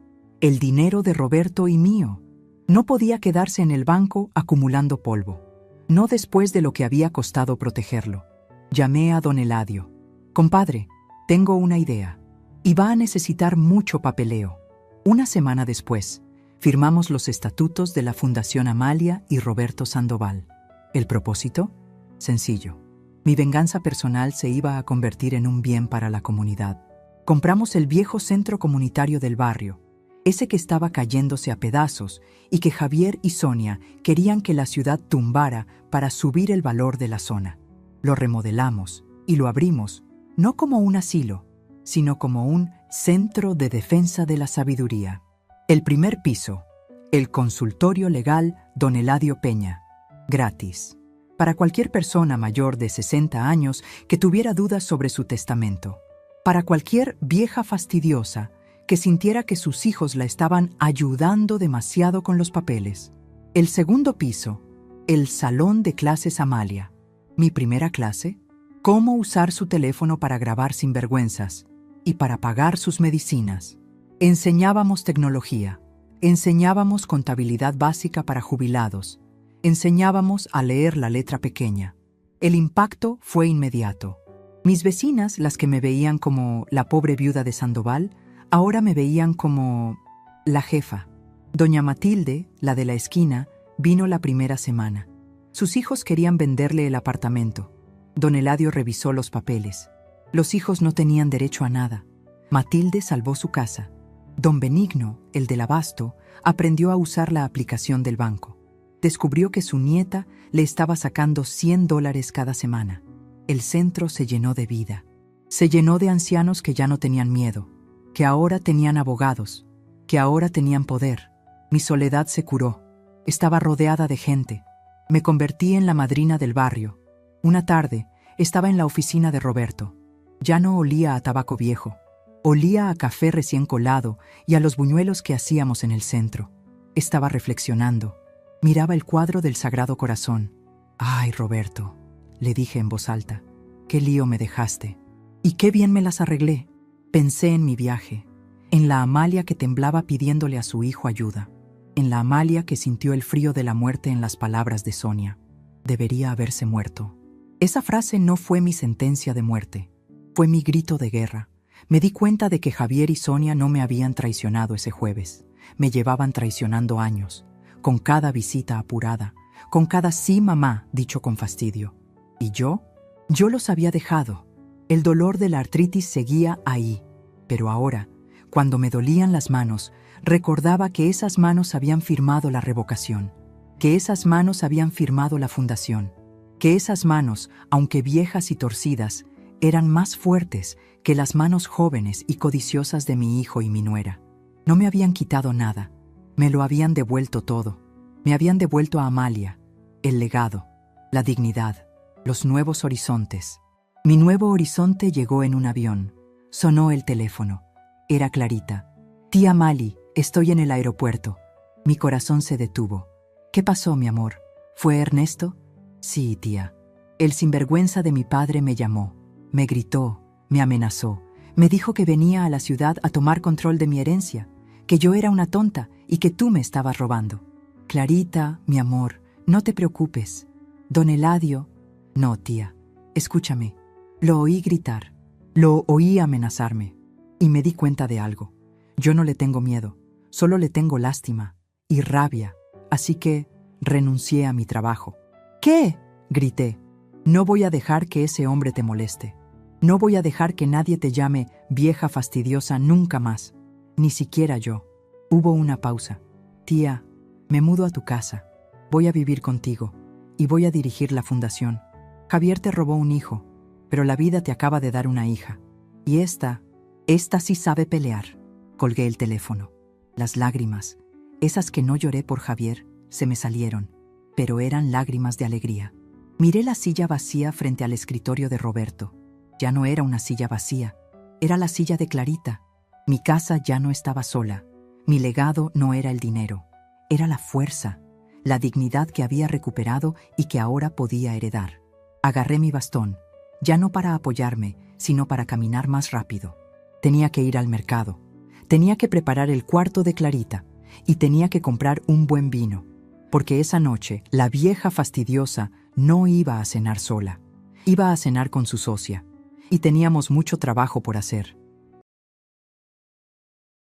de Roberto y mío, no podía quedarse en el banco acumulando polvo. No después de lo que había costado protegerlo. Llamé a don Eladio. Compadre, tengo una idea. Y va a necesitar mucho papeleo. Una semana después, firmamos los estatutos de la Fundación Amalia y Roberto Sandoval. ¿El propósito? Sencillo. Mi venganza personal se iba a convertir en un bien para la comunidad. Compramos el viejo centro comunitario del barrio, ese que estaba cayéndose a pedazos y que Javier y Sonia querían que la ciudad tumbara para subir el valor de la zona. Lo remodelamos y lo abrimos, no como un asilo, sino como un centro de defensa de la sabiduría. El primer piso, el consultorio legal Don Eladio Peña, gratis, para cualquier persona mayor de 60 años que tuviera dudas sobre su testamento, para cualquier vieja fastidiosa que sintiera que sus hijos la estaban ayudando demasiado con los papeles. El segundo piso, el salón de clases Amalia. Mi primera clase, cómo usar su teléfono para grabar sinvergüenzas y para pagar sus medicinas. Enseñábamos tecnología, enseñábamos contabilidad básica para jubilados, enseñábamos a leer la letra pequeña. El impacto fue inmediato. Mis vecinas, las que me veían como la pobre viuda de Sandoval, Ahora me veían como la jefa. Doña Matilde, la de la esquina, vino la primera semana. Sus hijos querían venderle el apartamento. Don Eladio revisó los papeles. Los hijos no tenían derecho a nada. Matilde salvó su casa. Don Benigno, el del abasto, aprendió a usar la aplicación del banco. Descubrió que su nieta le estaba sacando $100 cada semana. El centro se llenó de vida. Se llenó de ancianos que ya no tenían miedo, que ahora tenían abogados, que ahora tenían poder. Mi soledad se curó. Estaba rodeada de gente. Me convertí en la madrina del barrio. Una tarde, estaba en la oficina de Roberto. Ya no olía a tabaco viejo. Olía a café recién colado y a los buñuelos que hacíamos en el centro. Estaba reflexionando. Miraba el cuadro del Sagrado Corazón. «Ay, Roberto», le dije en voz alta, «qué lío me dejaste. Y qué bien me las arreglé». Pensé en mi viaje, en la Amalia que temblaba pidiéndole a su hijo ayuda, en la Amalia que sintió el frío de la muerte en las palabras de Sonia. Debería haberse muerto. Esa frase no fue mi sentencia de muerte, fue mi grito de guerra. Me di cuenta de que Javier y Sonia no me habían traicionado ese jueves. Me llevaban traicionando años, con cada visita apurada, con cada sí mamá dicho con fastidio. ¿Y yo? Yo los había dejado. El dolor de la artritis seguía ahí. Pero ahora, cuando me dolían las manos, recordaba que esas manos habían firmado la revocación, que esas manos habían firmado la fundación, que esas manos, aunque viejas y torcidas, eran más fuertes que las manos jóvenes y codiciosas de mi hijo y mi nuera. No me habían quitado nada, me lo habían devuelto todo. Me habían devuelto a Amalia, el legado, la dignidad, los nuevos horizontes. Mi nuevo horizonte llegó en un avión. Sonó el teléfono. Era Clarita. «Tía Mali, estoy en el aeropuerto». Mi corazón se detuvo. «¿Qué pasó, mi amor? ¿Fue Ernesto?» «Sí, tía. El sinvergüenza de mi padre me llamó. Me gritó, me amenazó. Me dijo que venía a la ciudad a tomar control de mi herencia, que yo era una tonta y que tú me estabas robando». «Clarita, mi amor, no te preocupes. Don Eladio...» «No, tía, escúchame». Lo oí gritar, lo oí amenazarme, y me di cuenta de algo. Yo no le tengo miedo, solo le tengo lástima y rabia, así que renuncié a mi trabajo. «¿Qué?», grité. «No voy a dejar que ese hombre te moleste. No voy a dejar que nadie te llame vieja fastidiosa nunca más, ni siquiera yo». Hubo una pausa. «Tía, me mudo a tu casa, voy a vivir contigo y voy a dirigir la fundación. Javier te robó un hijo, pero la vida te acaba de dar una hija. Y esta sí sabe pelear». Colgué el teléfono. Las lágrimas, esas que no lloré por Javier, se me salieron, pero eran lágrimas de alegría. Miré la silla vacía frente al escritorio de Roberto. Ya no era una silla vacía, era la silla de Clarita. Mi casa ya no estaba sola. Mi legado no era el dinero, era la fuerza, la dignidad que había recuperado y que ahora podía heredar. Agarré mi bastón, ya no para apoyarme, sino para caminar más rápido. Tenía que ir al mercado, tenía que preparar el cuarto de Clarita y tenía que comprar un buen vino, porque esa noche la vieja fastidiosa no iba a cenar sola, iba a cenar con su socia, y teníamos mucho trabajo por hacer.